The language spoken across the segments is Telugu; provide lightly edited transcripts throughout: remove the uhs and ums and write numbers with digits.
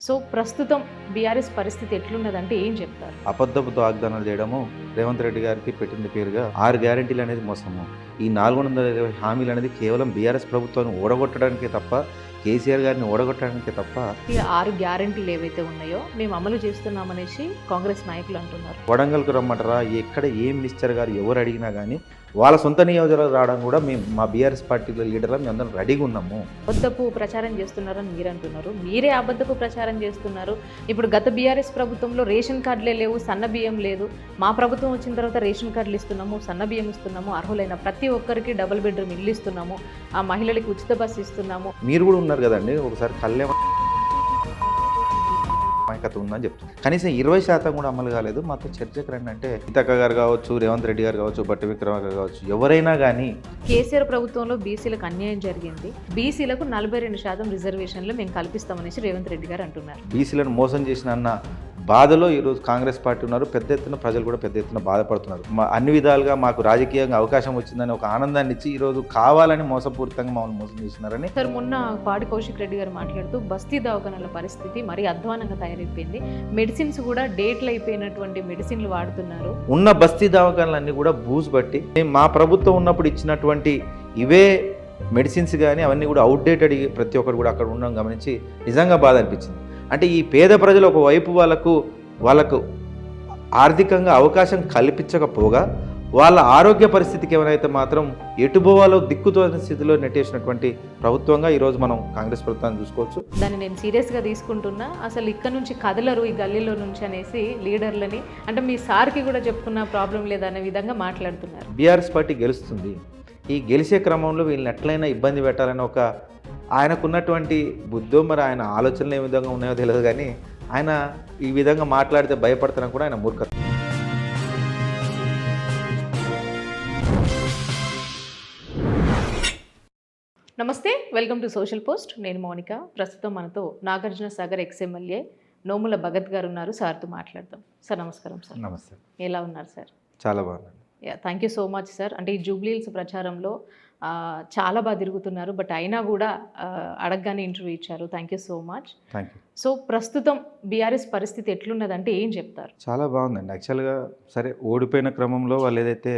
సో ప్రస్తుతం బీఆర్ఎస్ పరిస్థితి ఎట్లున్నదంటే ఏం చెప్తారు? అబద్ధపు వాగ్దానాలు చేయడము రేవంత్ రెడ్డి గారికి పెట్టింది పేరుగా 6 గ్యారెంటీలు అనేది మోసము. ఈ 420 హామీలు అనేది కేవలం బీఆర్ఎస్ ప్రభుత్వాన్ని ఓడగొట్టడానికే తప్ప, కేసీఆర్ గారిని ఓడగొట్టడానికే తప్ప. ఈ 6 గ్యారెంటీలు ఏవైతే ఉన్నాయో మేము అమలు చేస్తున్నామనేసి కాంగ్రెస్ నాయకులు అంటున్నారు. వడంగల్కు రమ్మంటారా, ఎక్కడ ఏ మినిస్టర్ గారు ఎవరు అడిగినా కానీ వాళ్ళ సొంత నియోజకవర్గాలు రావడం కూడా మేము మా బీఆర్ఎస్ పార్టీలో లీడర్లు మేము అందరం రెడీగా ఉన్నాము. అబద్ధపు ప్రచారం చేస్తున్నారని మీరు అంటున్నారు. మీరే అబద్ధపు ప్రచారం చేస్తున్నారు. ఇప్పుడు గత బీఆర్ఎస్ ప్రభుత్వంలో రేషన్ కార్డులే లేవు, సన్న బియ్యం లేదు. మా ప్రభుత్వం వచ్చిన తర్వాత రేషన్ కార్డులు ఇస్తున్నాము, సన్న బియ్యం ఇస్తున్నాము, అర్హులైన ప్రతి ఒక్కరికి డబుల్ బెడ్రూమ్ ఇల్లు ఇస్తున్నాము, ఆ మహిళలకు ఉచిత బస్సు ఇస్తున్నాము. మీరు కూడా ఉన్నారు కదండి, ఒకసారి కళ్యాణ కథ ఉందని చెప్తారు. కనీసం 20% కూడా అమలు కాలేదు. మాతో చర్చకు రండి అంటే సీతక్క గారు కావచ్చు, రేవంత్ రెడ్డి గారు కావచ్చు, బట్టి విక్రమార్క కావచ్చు, ఎవరైనా కానీ కేసీఆర్ ప్రభుత్వంలో బీసీలకు అన్యాయం జరిగింది, బీసీలకు 42% రిజర్వేషన్లు మేము కల్పిస్తామనేసి రేవంత్ రెడ్డి గారు అంటున్నారు. బీసీలను మోసం చేసిన అన్న బాధలో ఈరోజు కాంగ్రెస్ పార్టీ ఉన్నారు. పెద్ద ఎత్తున ప్రజలు కూడా పెద్ద ఎత్తున బాధపడుతున్నారు. అన్ని విధాలుగా మాకు రాజకీయంగా అవకాశం వచ్చిందని ఒక ఆనందాన్ని ఇచ్చి ఈరోజు కావాలని మోసపూరితంగా మమ్మల్ని మోసం చేస్తున్నారని. సార్, మొన్న పాడి కౌశిక్ రెడ్డి గారు మాట్లాడుతూ బస్తీ దవాఖానాల పరిస్థితి మరీ అధ్వానంగా తయారైపోయింది, మెడిసిన్స్ కూడా డేట్లు అయిపోయినటువంటి మెడిసిన్లు వాడుతున్నారు. ఉన్న బస్తీ దవాఖానాలన్నీ కూడా బూజు బట్టి మా ప్రభుత్వం ఉన్నప్పుడు ఇచ్చినటువంటి ఇవే మెడిసిన్స్ కానీ అవన్నీ కూడా అవుట్డేటెడ్, ప్రతి ఒక్కరు కూడా అక్కడ ఉండడం గమనించి నిజంగా బాధ అనిపించింది. అంటే ఈ పేద ప్రజలు ఒకవైపు వాళ్ళకు ఆర్థికంగా అవకాశం కల్పించకపోగా వాళ్ళ ఆరోగ్య పరిస్థితికి ఏమైనా మాత్రం ఎటుపోవాలో దిక్కుతోని స్థితిలో నెట్టేసినటువంటి ప్రభుత్వంగా ఈరోజు మనం కాంగ్రెస్ ప్రభుత్వాన్ని చూసుకోవచ్చు. దాన్ని నేను సీరియస్గా తీసుకుంటున్నా. అసలు ఇక్కడ నుంచి కదలరు ఈ గల్లీలో నుంచి అనేసి లీడర్లని, అంటే మీ సార్కి కూడా చెప్పుకున్న ప్రాబ్లం లేదనే విధంగా మాట్లాడుతున్నారు. బీఆర్ఎస్ పార్టీ గెలుస్తుంది. ఈ గెలిచే క్రమంలో వీళ్ళని ఎట్లయినా ఇబ్బంది పెట్టాలని ఒక ఆయనకున్నటువంటి బుద్ధో, మరి ఆయన ఆలోచనలు ఏ విధంగా ఉన్నాయో తెలియదు, కానీ ఆయన ఈ విధంగా మాట్లాడితే భయపడతానని కూడా ఆయన మూర్ఖత. నమస్తే, వెల్కమ్ టు సోషల్ పోస్ట్. నేను మౌనిక. ప్రస్తుతం మనతో నాగార్జున సాగర్ ఎక్స్ఎమ్మెల్యే నోముల భగత్ గారు ఉన్నారు. సార్తో మాట్లాడదాం. సార్ నమస్కారం. సార్ నమస్తే. ఎలా ఉన్నారు సార్? చాలా బాగుంది. Thank you so much sir. అంటే ఈ జూబ్లీహిల్స్ ప్రచారంలో చాలా బాగా తిరుగుతున్నారు, బట్ అయినా కూడా అడగగానే ఇంటర్వ్యూ ఇచ్చారు. Thank you so much. Thank you. So ప్రస్తుతం బీఆర్ఎస్ పరిస్థితి ఎట్లున్నదంటే ఏం చెప్తారు? చాలా బాగుందండి. యాక్చువల్గా సరే, ఓడిపోయిన క్రమంలో వాళ్ళు ఏదైతే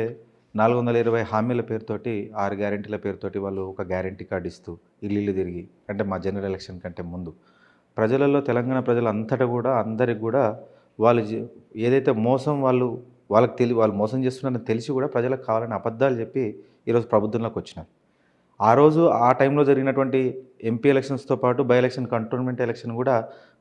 420 హామీల పేరుతోటి 6 గ్యారెంటీల పేరుతోటి వాళ్ళు ఒక గ్యారెంటీ కార్డు ఇస్తూ ఇల్లు తిరిగి, అంటే మా జనరల్ ఎలక్షన్ కంటే ముందు ప్రజలలో, తెలంగాణ ప్రజలు అంతటా కూడా అందరికి కూడా వాళ్ళు ఏదైతే మోసం వాళ్ళు మోసం చేస్తున్నారని తెలిసి కూడా ప్రజలకు కావాలని అబద్ధాలు చెప్పి ఈరోజు ప్రభుత్వంలోకి వచ్చినారు. ఆ రోజు ఆ టైంలో జరిగినటువంటి ఎంపీ ఎలక్షన్స్తో పాటు బై ఎలక్షన్, కంటోన్మెంట్ ఎలక్షన్ కూడా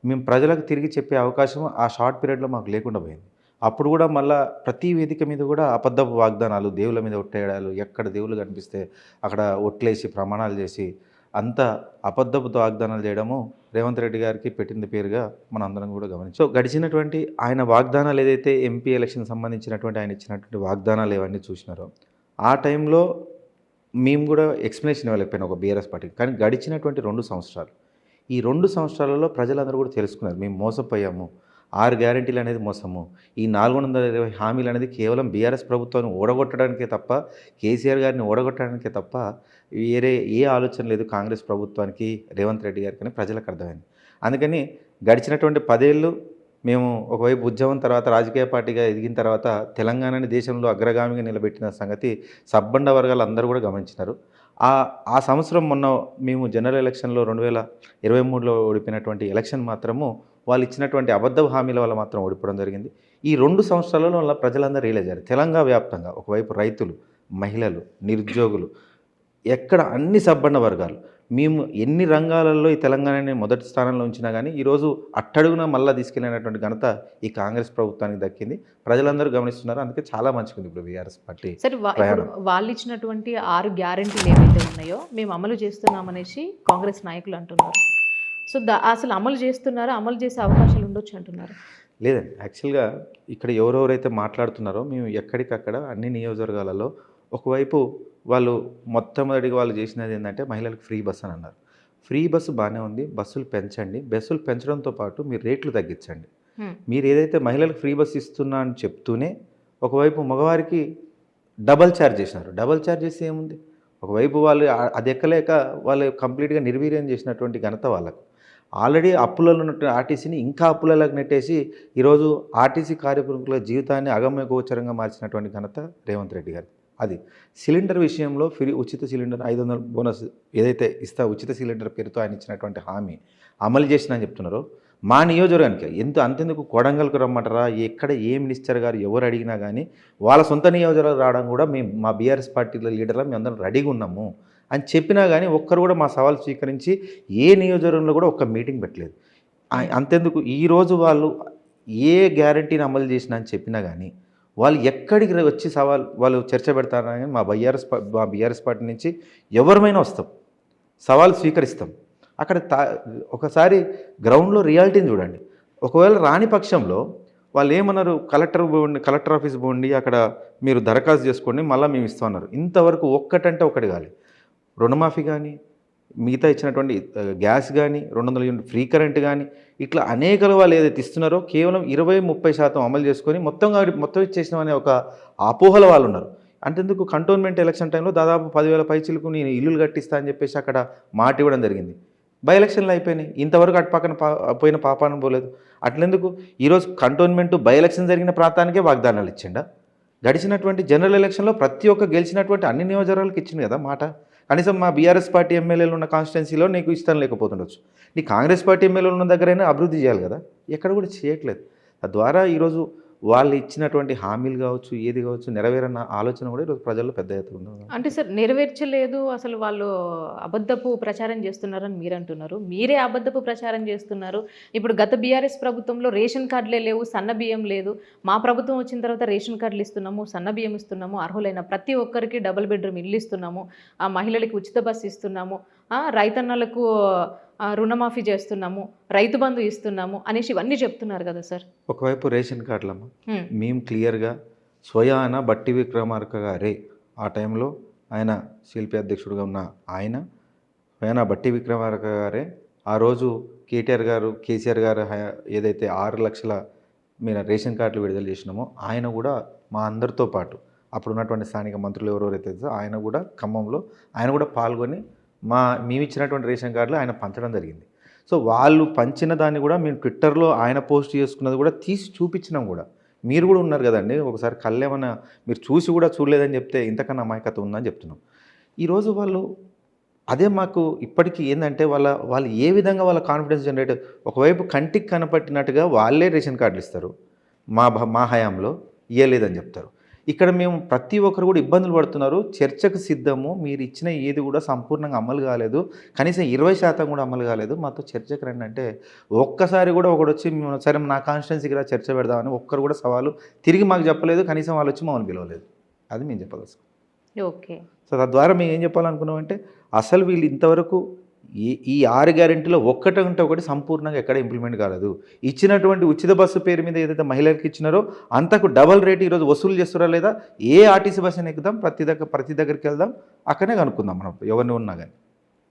మేము ప్రజలకు తిరిగి చెప్పే అవకాశం ఆ షార్ట్ పీరియడ్లో మాకు లేకుండా పోయింది. అప్పుడు కూడా మళ్ళీ ప్రతి వేదిక మీద కూడా అబద్ధపు వాగ్దానాలు, దేవుళ్ళ మీద ఒట్టేయడాలు, ఎక్కడ దేవుళ్ళు కనిపిస్తే అక్కడ ఒట్లేసి ప్రమాణాలు చేసి అంత అబద్ధపు వాగ్దానాలు చేయడము రేవంత్ రెడ్డి గారికి పెట్టింది పేరుగా మనం అందరం కూడా గమనించాం. సో గడిచినటువంటి ఆయన వాగ్దానాలు ఏదైతే ఎంపీ ఎలక్షన్ సంబంధించినటువంటి ఆయన ఇచ్చినటువంటి వాగ్దానాలు ఏవన్నీ చూసినారో ఆ టైంలో మేము కూడా ఎక్స్ప్లెనేషన్ ఇవ్వలేకపోయినా ఒక బీఆర్ఎస్ పార్టీకి. కానీ గడిచినటువంటి 2 సంవత్సరాలు, ఈ 2 సంవత్సరాలలో ప్రజలందరూ కూడా తెలుసుకున్నారు మేము మోసపోయాము, 6 గ్యారెంటీలు అనేది మోసము, ఈ 420 హామీలు అనేది కేవలం బీఆర్ఎస్ ప్రభుత్వాన్ని ఓడగొట్టడానికే తప్ప, కేసీఆర్ గారిని ఓడగొట్టడానికే తప్ప వేరే ఏ ఆలోచన లేదు కాంగ్రెస్ ప్రభుత్వానికి, రేవంత్ రెడ్డి గారికి అని ప్రజలకు అర్థమైంది. అందుకని గడిచినటువంటి 10 ఏళ్ళు మేము ఒకవైపు ఉద్యమం తర్వాత రాజకీయ పార్టీగా ఎదిగిన తర్వాత తెలంగాణని దేశంలో అగ్రగామిగా నిలబెట్టిన సంగతి సబ్బండ వర్గాలు అందరూ కూడా గమనించినారు. ఆ సంవత్సరం మొన్న మేము జనరల్ ఎలక్షన్లో 2023లో ఓడిపోయినటువంటి ఎలక్షన్ మాత్రము వాళ్ళు ఇచ్చినటువంటి అబద్ధ హామీల వల్ల మాత్రం ఓడిపోవడం జరిగింది. ఈ 2 సంవత్సరాలలో వల్ల ప్రజలందరూ రియలైజ్ అయ్యారు. తెలంగాణ వ్యాప్తంగా ఒకవైపు రైతులు, మహిళలు, నిరుద్యోగులు, ఎక్కడ అన్ని సబ్బండ వర్గాలు, మేము ఎన్ని రంగాలలో ఈ తెలంగాణని మొదటి స్థానంలో ఉంచినా కానీ ఈరోజు అట్టడుగున మళ్ళీ తీసుకెళ్ళినటువంటి ఘనత ఈ కాంగ్రెస్ ప్రభుత్వానికి దక్కింది. ప్రజలందరూ గమనిస్తున్నారు. అందుకే చాలా మంచిగా ఇప్పుడు బీఆర్ఎస్ పార్టీ. సరే, వాళ్ళు ఇచ్చినటువంటి 6 గ్యారెంటీలు ఏవైతే ఉన్నాయో మేము అమలు చేస్తున్నామనేసి కాంగ్రెస్ నాయకులు అంటున్నారు. సో అసలు అమలు చేస్తున్నారా, అమలు చేసే అవకాశాలు ఉండొచ్చు అంటున్నారు? లేదండి. యాక్చువల్గా ఇక్కడ ఎవరెవరైతే మాట్లాడుతున్నారో మేము ఎక్కడికక్కడ అన్ని నియోజకవర్గాలలో ఒకవైపు వాళ్ళు మొట్టమొదటిగా వాళ్ళు చేసినది ఏంటంటే మహిళలకు ఫ్రీ బస్ అని అన్నారు. ఫ్రీ బస్సు బాగానే ఉంది, బస్సులు పెంచండి, బస్సులు పెంచడంతో పాటు మీరు రేట్లు తగ్గించండి. మీరు ఏదైతే మహిళలకు ఫ్రీ బస్సు ఇస్తున్నా అని చెప్తూనే ఒకవైపు మగవారికి డబల్ ఛార్జ్ చేసినారు. డబల్ ఛార్జ్ చేస్తే ఏముంది, ఒకవైపు వాళ్ళు అది ఎక్కలేక వాళ్ళు కంప్లీట్గా నిర్వీర్యం చేసినటువంటి ఘనత వాళ్ళకు. ఆల్రెడీ అప్పులలో ఉన్న ఆర్టీసీని ఇంకా అప్పులలోకి నెట్టేసి ఈరోజు ఆర్టీసీ కార్మికుల జీవితాన్ని అగమ్య గోచరంగా మార్చినటువంటి ఘనత రేవంత్ రెడ్డి గారు. అది సిలిండర్ విషయంలో ఫ్రీ ఉచిత సిలిండర్ 500 బోనస్ ఏదైతే ఉచిత సిలిండర్ పేరుతో ఆయన ఇచ్చినటువంటి హామీ అమలు చేసిన అని చెప్తున్నారో, మా నియోజకవర్గానికి అంతెందుకు కొడంగల్కు రమ్మంటారా, ఎక్కడ ఏ మినిస్టర్ గారు ఎవరు అడిగినా కానీ వాళ్ళ సొంత నియోజకవర్గం రావడం కూడా మా బీఆర్ఎస్ పార్టీల లీడర్లు మేము అందరం రెడీగా ఉన్నాము అని చెప్పినా కానీ ఒక్కరు కూడా మా సవాల్ స్వీకరించి ఏ నియోజకవర్గంలో కూడా ఒక్క మీటింగ్ పెట్టలేదు. అంతెందుకు ఈరోజు వాళ్ళు ఏ గ్యారంటీని అమలు చేసినా అని చెప్పినా కానీ వాళ్ళు ఎక్కడికి వచ్చి వాళ్ళు చర్చ పెడతారని మా బీఆర్ఎస్ పార్టీ నుంచి ఎవరిమైనా వస్తాం, సవాల్ స్వీకరిస్తాం. అక్కడ ఒకసారి గ్రౌండ్లో రియాలిటీని చూడండి. ఒకవేళ రాని పక్షంలో వాళ్ళు ఏమన్నారు, కలెక్టర్ ఆఫీస్ పోండి, అక్కడ మీరు దరఖాస్తు చేసుకోండి, మళ్ళీ మేము ఇస్తామన్నారు. ఇంతవరకు ఒక్కటంటే ఒకటి కాలేదు. రుణమాఫీ కానీ, మిగతా ఇచ్చినటువంటి గ్యాస్ కానీ, 200 యూనిట్ ఫ్రీ కరెంట్ కానీ, ఇట్లా అనేకలు వాళ్ళు ఏదైతే ఇస్తున్నారో కేవలం 20-30% అమలు చేసుకొని మొత్తం ఇచ్చేసినాం అనే ఒక అపోహల వాళ్ళు ఉన్నారు. అంతెందుకు కంటోన్మెంట్ ఎలక్షన్ టైంలో దాదాపు 10,000 పైచిలకు నేను ఇల్లులు కట్టిస్తా అని చెప్పేసి అక్కడ మాట ఇవ్వడం జరిగింది. బై ఎలక్షన్లు అయిపోయినాయి, ఇంతవరకు అటు పక్కన పోయిన పాపాను పోలేదు. అట్లెందుకు ఈరోజు కంటోన్మెంట్ బై ఎలక్షన్ జరిగిన ప్రాంతానికే వాగ్దానాలు ఇచ్చిండా? గడిచినటువంటి జనరల్ ఎలక్షన్లో ప్రతి ఒక్క గెలిచినటువంటి అన్ని నియోజకవర్గాలకు ఇచ్చింది కదా మాట. కనీసం మా బీఆర్ఎస్ పార్టీ ఎమ్మెల్యేలు ఉన్న కాన్స్టిట్యున్సీలో నీకు ఇష్టం లేకపోతుండొచ్చు, నీ కాంగ్రెస్ పార్టీ ఎమ్మెల్యేలు ఉన్న దగ్గరైనా అభివృద్ధి చేయాలి కదా, ఎక్కడ కూడా చేయట్లేదు. తద్వారా ఈరోజు వాళ్ళు ఇచ్చినటువంటి హామీలు కావచ్చు, ఏది కావచ్చు, నెరవేరన్న ఆలోచన కూడా ఈరోజు ప్రజల్లో పెద్ద ఎత్తున ఉంది. అంటే సార్ నెరవేర్చలేదు, అసలు వాళ్ళు అబద్ధపు ప్రచారం చేస్తున్నారని మీరు అంటున్నారు. మీరే అబద్ధపు ప్రచారం చేస్తున్నారు. ఇప్పుడు గత బీఆర్ఎస్ ప్రభుత్వంలో రేషన్ కార్డులే లేవు, సన్న బియ్యం లేదు. మా ప్రభుత్వం వచ్చిన తర్వాత రేషన్ కార్డులు ఇస్తున్నాము, సన్న బియ్యం ఇస్తున్నాము, అర్హులైన ప్రతి ఒక్కరికి డబుల్ బెడ్రూమ్ ఇల్లు ఇస్తున్నాము, ఆ మహిళలకి ఉచిత బస్సు ఇస్తున్నాము, రైతన్నలకు రుణమాఫీ చేస్తున్నాము, రైతు బంధు ఇస్తున్నాము అనేసి ఇవన్నీ చెప్తున్నారు కదా సార్. ఒకవైపు రేషన్ కార్డులమ్మ, మేము క్లియర్గా స్వయాన బట్టి విక్రమార్క గారే ఆ టైంలో ఆయన శిల్పి అధ్యక్షుడిగా ఉన్న ఆయన స్వయాన బట్టి విక్రమార్క గారే ఆ రోజు కేసీఆర్ గారు ఏదైతే 6 లక్షల మీరు రేషన్ కార్డులు విడుదల చేసినామో ఆయన కూడా మా అందరితో పాటు అప్పుడు ఉన్నటువంటి స్థానిక మంత్రులు ఎవరెవరైతే ఆయన కూడా ఖమ్మంలో ఆయన కూడా పాల్గొని మేము ఇచ్చినటువంటి రేషన్ కార్డులు ఆయన పంచడం జరిగింది. సో వాళ్ళు పంచిన దాన్ని కూడా మేము ట్విట్టర్లో ఆయన పోస్ట్ చేసుకున్నది కూడా తీసి చూపించినాం కూడా. మీరు కూడా ఉన్నారు కదండి, ఒకసారి కళ్ళేమన్నా మీరు చూసి కూడా చూడలేదని చెప్తే ఇంతకన్నా అమాయకత ఉందని చెప్తున్నాం. ఈరోజు వాళ్ళు అదే మాకు ఇప్పటికీ ఏంటంటే వాళ్ళు ఏ విధంగా వాళ్ళ కాన్ఫిడెన్స్ జనరేట్, ఒకవైపు కంటికి కనపట్టినట్టుగా వాళ్ళే రేషన్ కార్డులు ఇస్తారు, మా హయాంలో ఇవ్వలేదని చెప్తారు. ఇక్కడ మేము ప్రతి ఒక్కరు కూడా ఇబ్బందులు పడుతున్నారు. చర్చకు సిద్ధము, మీరు ఇచ్చిన ఏది కూడా సంపూర్ణంగా అమలు కాలేదు, కనీసం 20% కూడా అమలు కాలేదు, మాతో చర్చకు రండి అంటే ఒక్కసారి కూడా ఒకడు వచ్చి మేము సరే నా కాన్స్టిట్యున్సీకి రా చర్చ పెడదామని ఒక్కరు కూడా సవాలు తిరిగి మాకు చెప్పలేదు, కనీసం వాళ్ళు వచ్చి మమ్మల్ని పిలవలేదు. అది మేము చెప్పదలుచుకున్నాం. ఓకే. సో తద్వారా మేము ఏం చెప్పాలనుకున్నామంటే అసలు వీళ్ళు ఇంతవరకు ఈ 6 గ్యారెంటీలో ఒక్కటంటే ఒకటి సంపూర్ణంగా ఎక్కడ ఇంప్లిమెంట్ కాలేదు. ఇచ్చినటువంటి ఉచిత బస్సు పేరు మీద ఏదైతే మహిళలకు ఇచ్చినారో అంతకు డబల్ రేట్ ఈరోజు వసూలు చేస్తారా లేదా, ఏ ఆర్టీసీ బస్సుని ఎక్కుదాం, ప్రతి దగ్గరికి వెళ్దాం, అక్కడనే కనుక్కుందాం మనం ఎవరిని ఉన్నా కానీ.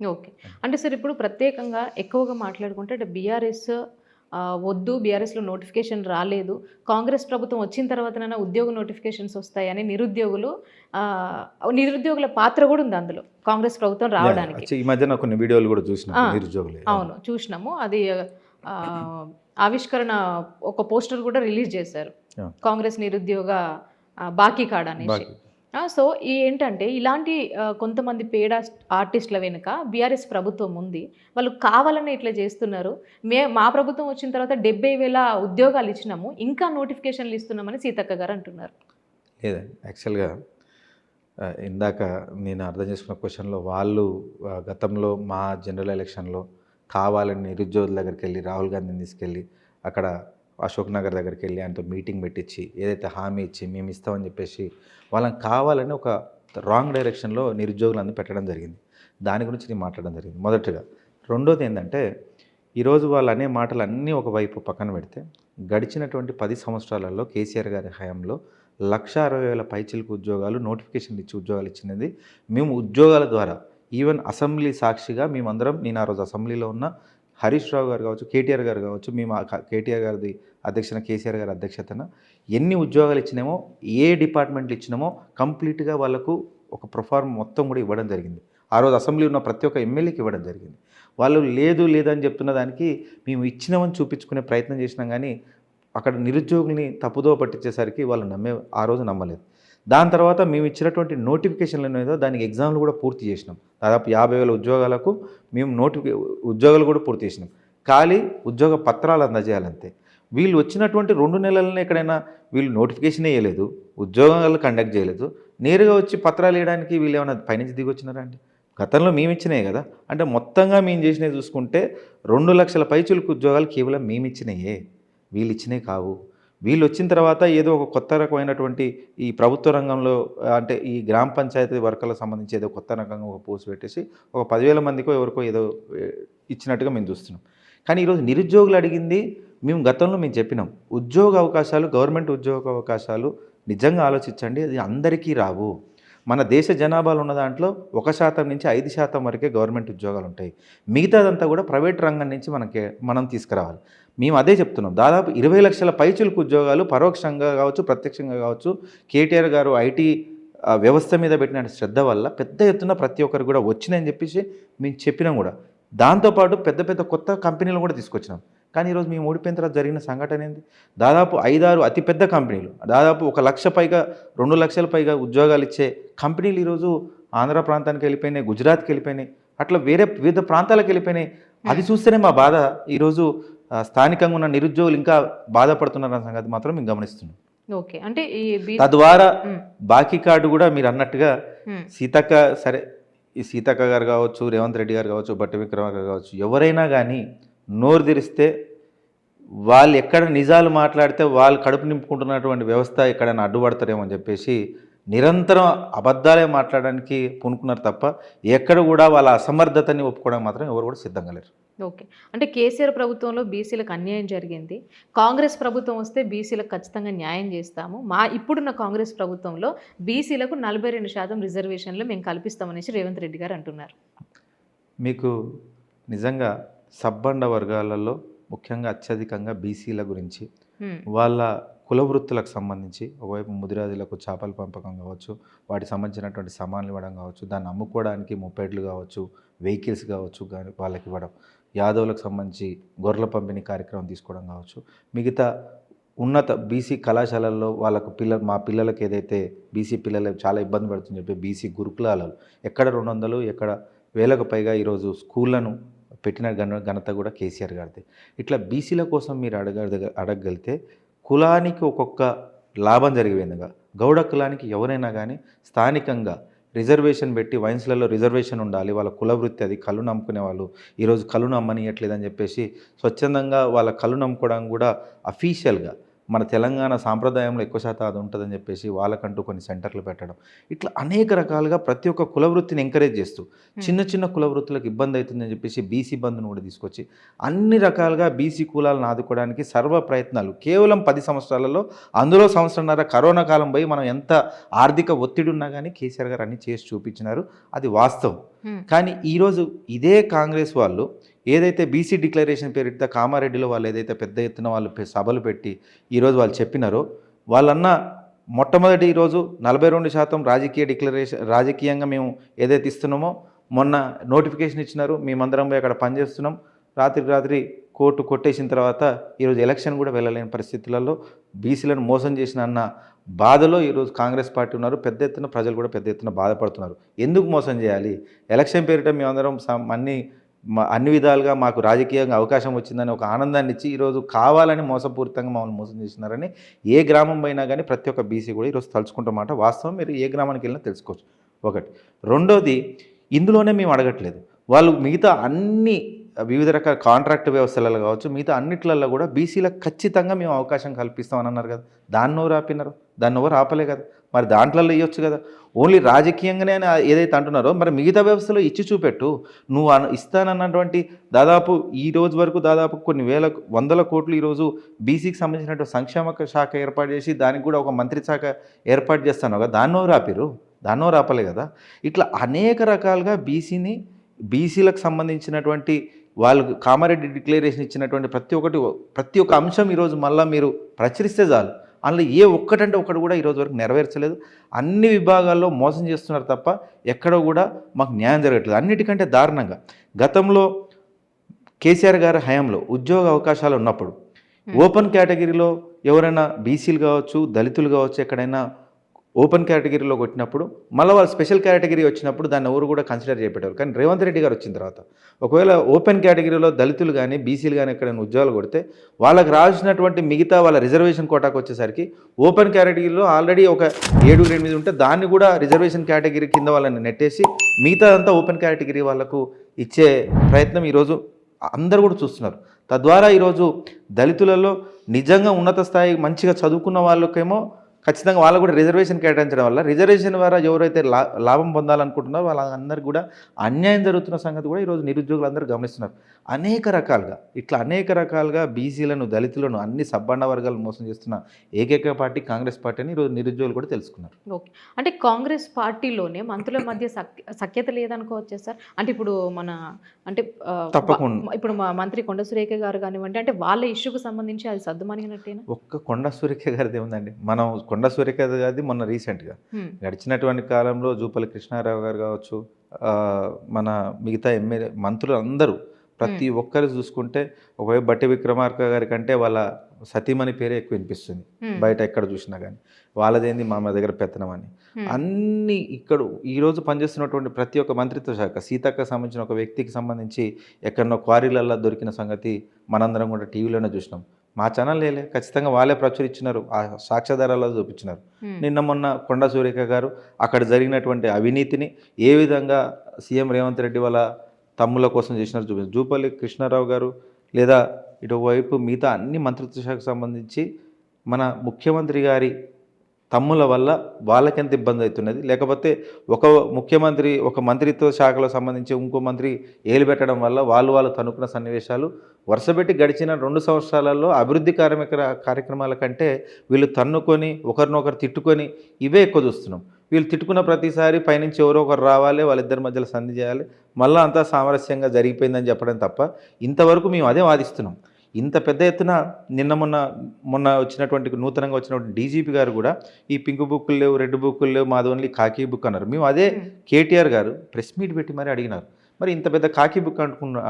ఓకే. అంటే సార్ ఇప్పుడు ప్రత్యేకంగా ఎక్కువగా మాట్లాడుకుంటే అంటే బీఆర్ఎస్ వద్దు, బీఆర్ఎస్లో నోటిఫికేషన్ రాలేదు, కాంగ్రెస్ ప్రభుత్వం వచ్చిన తర్వాతనైనా ఉద్యోగ నోటిఫికేషన్స్ వస్తాయని నిరుద్యోగుల పాత్ర కూడా ఉంది అందులో కాంగ్రెస్ ప్రభుత్వం రావడానికి. ఈ మధ్యన కొన్ని వీడియోలు కూడా చూసినాము నిరుద్యోగులు. అవును, చూసినాము. అది ఆవిష్కరణ ఒక పోస్టర్ కూడా రిలీజ్ చేశారు, కాంగ్రెస్ నిరుద్యోగ బాకీ కార్డ్ అనేసి. సో ఏంటంటే ఇలాంటి కొంతమంది పేడ ఆర్టిస్టుల వెనుక బీఆర్ఎస్ ప్రభుత్వం ఉంది, వాళ్ళు కావాలని ఇట్లా చేస్తున్నారు. మా ప్రభుత్వం వచ్చిన తర్వాత 70,000 ఉద్యోగాలు ఇచ్చినాము, ఇంకా నోటిఫికేషన్లు ఇస్తున్నామని సీతక్క గారు అంటున్నారు. లేదండి, యాక్చువల్గా ఇందాక నేను అర్థం చేసుకున్న క్వశ్చన్లో వాళ్ళు గతంలో మా జనరల్ ఎలక్షన్లో కావాలని నిరుద్యోగుల దగ్గరికి వెళ్ళి రాహుల్ గాంధీని తీసుకెళ్ళి అక్కడ అశోక్ నగర్ దగ్గరికి వెళ్ళి ఆయనతో మీటింగ్ పెట్టించి ఏదైతే హామీ ఇచ్చి మేము ఇస్తామని చెప్పేసి వాళ్ళని కావాలని ఒక రాంగ్ డైరెక్షన్లో నిరుద్యోగులందరూ పెట్టడం జరిగింది. దాని గురించి నేను మాట్లాడడం జరిగింది మొదటిగా. రెండోది ఏంటంటే ఈరోజు వాళ్ళు అనే మాటలు అన్నీ ఒకవైపు పక్కన పెడితే గడిచినటువంటి 10 సంవత్సరాలలో కేసీఆర్ గారి హయాంలో 1,60,000 పైచిలకు ఉద్యోగాలు నోటిఫికేషన్ ఇచ్చి ఉద్యోగాలు ఇచ్చినది మేము ఉద్యోగాల ద్వారా. ఈవెన్ అసెంబ్లీ సాక్షిగా మేమందరం, నేను ఆ రోజు అసెంబ్లీలో ఉన్న హరీష్ రావు గారు కావచ్చు, కేటీఆర్ గారు కావచ్చు, మేము కేటీఆర్ గారిది అధ్యక్షన, కేసీఆర్ గారి అధ్యక్షతన ఎన్ని ఉద్యోగాలు ఇచ్చినామో, ఏ డిపార్ట్మెంట్లు ఇచ్చినామో కంప్లీట్గా వాళ్ళకు ఒక ప్రొఫార్మ్ మొత్తం కూడా ఇవ్వడం జరిగింది. ఆ రోజు అసెంబ్లీ ఉన్న ప్రతి ఒక్క ఎమ్మెల్యేకి ఇవ్వడం జరిగింది. వాళ్ళు లేదు లేదని చెప్తున్న దానికి మేము ఇచ్చినామని చూపించుకునే ప్రయత్నం చేసినాం, కానీ అక్కడ నిరుద్యోగుల్ని తప్పుదో పట్టించేసరికి వాళ్ళు ఆ రోజు నమ్మలేదు. దాని తర్వాత మేము ఇచ్చినటువంటి నోటిఫికేషన్లు ఏదో దానికి ఎగ్జామ్లు కూడా పూర్తి చేసినాం. దాదాపు 50,000 ఉద్యోగాలకు మేము ఉద్యోగాలు కూడా పూర్తి చేసినాం. ఖాళీ ఉద్యోగ పత్రాలు అందజేయాలంతే. వీళ్ళు వచ్చినటువంటి 2 నెలలనే ఎక్కడైనా వీళ్ళు నోటిఫికేషన్ వేయలేదు, ఉద్యోగాలు కండక్ట్ చేయలేదు, నేరుగా వచ్చి పత్రాలు వేయడానికి వీళ్ళు ఏమైనా పైనుంచి దిగి వచ్చినారా అండి? గతంలో మేము ఇచ్చినాయి కదా. అంటే మొత్తంగా మేము చేసినవి చూసుకుంటే 2 లక్షల పైచులకు ఉద్యోగాలు కేవలం మేము ఇచ్చినాయే, వీళ్ళు ఇచ్చినవి కావు. వీళ్ళు వచ్చిన తర్వాత ఏదో ఒక కొత్త రకమైనటువంటి ఈ ప్రభుత్వ రంగంలో అంటే ఈ గ్రామ పంచాయతీ వర్కర్లకు సంబంధించి ఏదో కొత్త రకంగా ఒక పోస్ట్ పెట్టేసి ఒక 10,000 మందికో ఎవరికో ఏదో ఇచ్చినట్టుగా మేము చూస్తున్నాం. కానీ ఈరోజు నిరుద్యోగులు అడిగింది మేము గతంలో మేము చెప్పినాం, ఉద్యోగ అవకాశాలు, గవర్నమెంట్ ఉద్యోగ అవకాశాలు నిజంగా ఆలోచించండి, అది అందరికీ రావు. మన దేశ జనాభాలో ఉన్న దాంట్లో 1% నుంచి 5% వరకే గవర్నమెంట్ ఉద్యోగాలు ఉంటాయి. మిగతాదంతా కూడా ప్రైవేట్ రంగం నుంచి మనం తీసుకురావాలి. మేము అదే చెప్తున్నాం. దాదాపు 20 లక్షల పైచులకు ఉద్యోగాలు పరోక్షంగా కావచ్చు, ప్రత్యక్షంగా కావచ్చు, కేటీఆర్ గారు ఐటీ వ్యవస్థ మీద పెట్టిన శ్రద్ధ వల్ల పెద్ద ఎత్తున ప్రతి ఒక్కరు కూడా వచ్చినాయని చెప్పేసి మేము చెప్పినాం కూడా. దాంతోపాటు పెద్ద పెద్ద కొత్త కంపెనీలు కూడా తీసుకొచ్చినాం. కానీ ఈరోజు మేము ఓడిపోయిన తర్వాత జరిగిన సంఘటన ఏంది? దాదాపు 5-6 అతిపెద్ద కంపెనీలు, దాదాపు 1 లక్ష పైగా 2 లక్షల పైగా ఉద్యోగాలు ఇచ్చే కంపెనీలు ఈరోజు ఆంధ్ర ప్రాంతానికి వెళ్ళిపోయినాయి, గుజరాత్కి వెళ్ళిపోయినాయి, అట్లా వివిధ ప్రాంతాలకు వెళ్ళిపోయినాయి. అది చూస్తేనే మా బాధ. ఈరోజు స్థానికంగా ఉన్న నిరుద్యోగులు ఇంకా బాధపడుతున్నారన్న సంగతి మాత్రం మేము గమనిస్తున్నాం. ఓకే, అంటే తద్వారా బాకీ కార్డు కూడా మీరు అన్నట్టుగా సీతక్క, సరే ఈ సీతక్క గారు కావచ్చు, రేవంత్ రెడ్డి గారు కావచ్చు, బట్టి విక్రమార్క గారు కావచ్చు, ఎవరైనా కానీ నోరు తెరిస్తే వాళ్ళు ఎక్కడ నిజాలు మాట్లాడితే వాళ్ళు కడుపు నింపుకుంటున్నటువంటి వ్యవస్థ ఎక్కడైనా అడ్డుపడతారేమో అని చెప్పేసి నిరంతరం అబద్ధాలే మాట్లాడడానికి పూనుకున్నారు తప్ప ఎక్కడ కూడా వాళ్ళ అసమర్థతని ఒప్పుకోవడానికి మాత్రం ఎవరు కూడా సిద్ధంగా లేరు. ఓకే, అంటే కేసీఆర్ ప్రభుత్వంలో బీసీలకు అన్యాయం జరిగింది, కాంగ్రెస్ ప్రభుత్వం వస్తే బీసీలకు ఖచ్చితంగా న్యాయం చేస్తాము, ఇప్పుడున్న కాంగ్రెస్ ప్రభుత్వంలో బీసీలకు 42% రిజర్వేషన్లు మేము కల్పిస్తామనేసి రేవంత్ రెడ్డి గారు అంటున్నారు. మీకు నిజంగా సబ్బండ వర్గాలలో ముఖ్యంగా అత్యధికంగా బీసీల గురించి, వాళ్ళ కుల వృత్తులకు సంబంధించి ఒకవైపు ముదిరాజులకు చేపల పెంపకం కావచ్చు, వాటికి సంబంధించినటువంటి సామాన్లు ఇవ్వడం కావచ్చు, దాన్ని అమ్ముకోవడానికి ముప్పేడ్లు కావచ్చు, వెహికల్స్ కావచ్చు కానీ వాళ్ళకి ఇవ్వడం, యాదవులకు సంబంధించి గొర్రెల పంపిణీ కార్యక్రమం తీసుకోవడం కావచ్చు, మిగతా ఉన్నత బీసీ కళాశాలల్లో వాళ్ళకు మా పిల్లలకు ఏదైతే బీసీ పిల్లలు చాలా ఇబ్బంది పడుతుందని చెప్పి బీసీ గురుకులాలలో ఎక్కడ 200 ఎక్కడ 1000కు పైగా ఈరోజు స్కూళ్ళను పెట్టిన ఘనత కూడా కేసీఆర్ గారిది. ఇట్లా బీసీల కోసం మీరు అడగగలిగితే కులానికి ఒక్కొక్క లాభం జరిగిపోయిందిగా. గౌడ కులానికి ఎవరైనా కానీ స్థానికంగా రిజర్వేషన్ పెట్టి వైన్స్లలో రిజర్వేషన్ ఉండాలి, వాళ్ళ కుల వృత్తి అది, కళ్ళు నమ్ముకునే వాళ్ళు ఈరోజు కళ్ళు నమ్మనియట్లేదని చెప్పేసి స్వచ్ఛందంగా వాళ్ళ కళ్ళు నమ్ముకోవడానికి కూడా అఫీషియల్గా మన తెలంగాణ సాంప్రదాయంలో ఎక్కువ శాతం అది ఉంటుందని చెప్పేసి వాళ్ళకంటూ కొన్ని సెంటర్లు పెట్టడం, ఇట్లా అనేక రకాలుగా ప్రతి ఒక్క కుల వృత్తిని ఎంకరేజ్ చేస్తూ చిన్న చిన్న కుల వృత్తులకు ఇబ్బంది అవుతుందని చెప్పేసి బీసీ బంధును కూడా తీసుకొచ్చి అన్ని రకాలుగా బీసీ కులాలను ఆదుకోవడానికి సర్వ ప్రయత్నాలు కేవలం 10 సంవత్సరాలలో, అందులో సంవత్సరంన్నర కరోనా కాలం పోయి మనం ఎంత ఆర్థిక ఒత్తిడి ఉన్నా కానీ కేసీఆర్ గారు అన్ని చేసి చూపించినారు, అది వాస్తవం. కానీ ఈరోజు ఇదే కాంగ్రెస్ వాళ్ళు ఏదైతే బీసీ డిక్లరేషన్ పేరిట కామారెడ్డిలో వాళ్ళు ఏదైతే పెద్ద ఎత్తున వాళ్ళు సభలు పెట్టి ఈరోజు వాళ్ళు చెప్పినారో, వాళ్ళన్న మొట్టమొదటి ఈరోజు 42% రాజకీయంగా మేము ఏదైతే ఇస్తున్నామో మొన్న నోటిఫికేషన్ ఇచ్చినారు, మేమందరం పోయి అక్కడ పనిచేస్తున్నాం, రాత్రి కోర్టు కొట్టేసిన తర్వాత ఈరోజు ఎలక్షన్ కూడా వెళ్ళలేని పరిస్థితులలో బీసీలను మోసం చేసిన అన్న బాధలో ఈరోజు కాంగ్రెస్ పార్టీ ఉన్నారు. పెద్ద ఎత్తున ప్రజలు కూడా పెద్ద ఎత్తున బాధపడుతున్నారు. ఎందుకు మోసం చేయాలి? ఎలక్షన్ పేరిట మేమందరం అన్ని విధాలుగా మాకు రాజకీయంగా అవకాశం వచ్చిందని ఒక ఆనందాన్ని ఇచ్చి ఈరోజు కావాలని మోసపూరితంగా మమ్మల్ని మోసం చేస్తున్నారని ఏ గ్రామం పోయినా కానీ ప్రతి ఒక్క బీసీ కూడా ఈరోజు తలుచుకుంటామాట. వాస్తవం మీరు ఏ గ్రామానికి వెళ్ళినా తెలుసుకోవచ్చు. ఒకటి. రెండోది, ఇందులోనే మేము అడగట్లేదు, వాళ్ళు మిగతా అన్ని వివిధ రకాల కాంట్రాక్ట్ వ్యవస్థలలో కావచ్చు, మిగతా అన్నిట్లలో కూడా బీసీలకు ఖచ్చితంగా మేము అవకాశం కల్పిస్తామని అన్నారు కదా. దాన్ని ఆపినారు? దాన్ని ఎవరు ఆపలే కదా. మరి దాంట్లలో ఇవ్వచ్చు కదా. ఓన్లీ రాజకీయంగానే ఏదైతే అంటున్నారో మరి మిగతా వ్యవస్థలో ఇచ్చి చూపెట్టు. నువ్వు ఇస్తానన్నటువంటి దాదాపు ఈ రోజు వరకు దాదాపు కొన్ని వందల కోట్లు ఈరోజు బీసీకి సంబంధించినటువంటి సంక్షేమ శాఖ ఏర్పాటు చేసి దానికి కూడా ఒక మంత్రి శాఖ ఏర్పాటు చేస్తాను కదా. దాన్నో రాపిరు? దాన్నో రాపలే కదా. ఇట్లా అనేక రకాలుగా బీసీలకు సంబంధించినటువంటి వాళ్ళు కామారెడ్డి డిక్లరేషన్ ఇచ్చినటువంటి ప్రతి ఒక్క అంశం ఈరోజు మళ్ళీ మీరు ప్రచురిస్తే చాలు, అందులో ఏ ఒక్కటంటే ఒకటి కూడా ఈరోజు వరకు నెరవేర్చలేదు. అన్ని విభాగాల్లో మోసం చేస్తున్నారు తప్ప ఎక్కడో కూడా మాకు న్యాయం జరగట్లేదు. అన్నిటికంటే దారుణంగా గతంలో కేసీఆర్ గారి హయాంలో ఉద్యోగ అవకాశాలు ఉన్నప్పుడు ఓపెన్ కేటగిరీలో ఎవరైనా బీసీలు కావచ్చు, దళితులు కావచ్చు, ఎక్కడైనా ఓపెన్ కేటగిరీలో కొట్టినప్పుడు మళ్ళీ వాళ్ళు స్పెషల్ కేటగిరీ వచ్చినప్పుడు దాన్ని ఎవరు కూడా కన్సిడర్ చేయబెట్టారు. కానీ రేవంత్ రెడ్డి గారు వచ్చిన తర్వాత ఒకవేళ ఓపెన్ కేటగిరీలో దళితులు కానీ బీసీలు కానీ ఎక్కడైనా ఉద్యోగాలు కొడితే వాళ్ళకి రాసినటువంటి మిగతా వాళ్ళ రిజర్వేషన్ కోటాకు వచ్చేసరికి ఓపెన్ కేటగిరీలో ఆల్రెడీ ఒక 7-8 ఉంటే దాన్ని కూడా రిజర్వేషన్ కేటగిరీ కింద వాళ్ళని నెట్టేసి మిగతా అంతా ఓపెన్ కేటగిరీ వాళ్ళకు ఇచ్చే ప్రయత్నం ఈరోజు అందరూ కూడా చూస్తున్నారు. తద్వారా ఈరోజు దళితులలో నిజంగా ఉన్నత స్థాయి మంచిగా చదువుకున్న వాళ్ళకేమో ఖచ్చితంగా వాళ్ళకు కూడా రిజర్వేషన్ కేటాయించడం వల్ల రిజర్వేషన్ ద్వారా ఎవరైతే లాభం పొందాలనుకుంటున్నారో వాళ్ళందరికీ కూడా అన్యాయం జరుగుతున్న సంగతి కూడా ఈరోజు నిరుద్యోగులు అందరూ గమనిస్తున్నారు. అనేక రకాలుగా బీసీలను, దళితులను, అన్ని సబ్బండ వర్గాలను మోసం చేస్తున్న ఏకైక పార్టీ కాంగ్రెస్ పార్టీ అని ఈరోజు నిరుద్యోగులు కూడా తెలుసుకున్నారు. ఓకే. అంటే కాంగ్రెస్ పార్టీలోనే మంత్రుల మధ్య సఖ్యత లేదనుకోవచ్చా సార్? అంటే ఇప్పుడు తప్పకుండా ఇప్పుడు మా మంత్రి కొండ సురేఖ గారు కానివ్వండి, అంటే వాళ్ళ ఇష్యూకు సంబంధించి అది సద్దుమణిగినట్టేనా? ఒక్క కొండ సురేఖ గారిది ఏముందండి, మనం కొండ సురేఖ గారిది మొన్న రీసెంట్గా గడిచినటువంటి కాలంలో జూపల్లి కృష్ణారావు గారు కావచ్చు, మన మిగతా ఎమ్మెల్యే మంత్రులు అందరూ ప్రతి ఒక్కరు చూసుకుంటే ఒకవైపు బట్టి విక్రమార్క గారి కంటే వాళ్ళ సతీమణి పేరే ఎక్కువ వినిపిస్తుంది బయట ఎక్కడ చూసినా కానీ. వాళ్ళదేంది మా దగ్గర పెత్తనం అని అన్ని ఇక్కడ ఈరోజు పనిచేస్తున్నటువంటి ప్రతి ఒక్క మంత్రిత్వ శాఖ సీతక్క సంబంధించిన ఒక వ్యక్తికి సంబంధించి ఎక్కడనో క్వారీలల్లో దొరికిన సంగతి మనందరం కూడా టీవీలోనే చూసినాం. మా ఛానల్ లేలే, ఖచ్చితంగా వాళ్ళే ప్రచురించినారు, ఆ సాక్ష్యాధారాల్లో చూపించినారు. నిన్న మొన్న కొండ సురేఖ గారు అక్కడ జరిగినటువంటి అవినీతిని ఏ విధంగా సీఎం రేవంత్ రెడ్డి వాళ్ళ తమ్ముల కోసం చేసినారు చూపించారు. జూపల్లి కృష్ణారావు గారు లేదా ఇటువైపు మిగతా అన్ని మంత్రిత్వ శాఖకు సంబంధించి మన ముఖ్యమంత్రి గారి తమ్ముల వల్ల వాళ్ళకెంత ఇబ్బంది అవుతున్నది, లేకపోతే ఒక ముఖ్యమంత్రి ఒక మంత్రిత్వ శాఖలో సంబంధించి ఇంకో మంత్రి ఏలు పెట్టడం వల్ల వాళ్ళు తనుకున్న సన్నివేశాలు వరుసపెట్టి గడిచిన 2 సంవత్సరాలలో అభివృద్ధి కార్యక్రమాల కంటే వీళ్ళు తన్నుకొని ఒకరినొకరు తిట్టుకొని ఇవే ఎక్కువ చూస్తున్నాం. వీళ్ళు తిట్టుకున్న ప్రతిసారి పైనుంచి ఎవరో ఒకరు రావాలి, వాళ్ళిద్దరి మధ్యలో సంధి చేయాలి, మళ్ళీ అంతా సామరస్యంగా జరిగిపోయిందని చెప్పడం తప్ప ఇంతవరకు మేము అదే వాదిస్తున్నాం. ఇంత పెద్ద ఎత్తున నిన్న మొన్న వచ్చినటువంటి నూతనంగా వచ్చినటువంటి డీజీపీ గారు కూడా ఈ పింక్ బుక్కులు లేవు, రెడ్ బుక్కులు లేవు, మాది ఓన్లీ కాకి బుక్ అన్నారు. మేము అదే కేటీఆర్ గారు ప్రెస్ మీట్ పెట్టి మరీ అడిగినారు, మరి ఇంత పెద్ద కాకి బుక్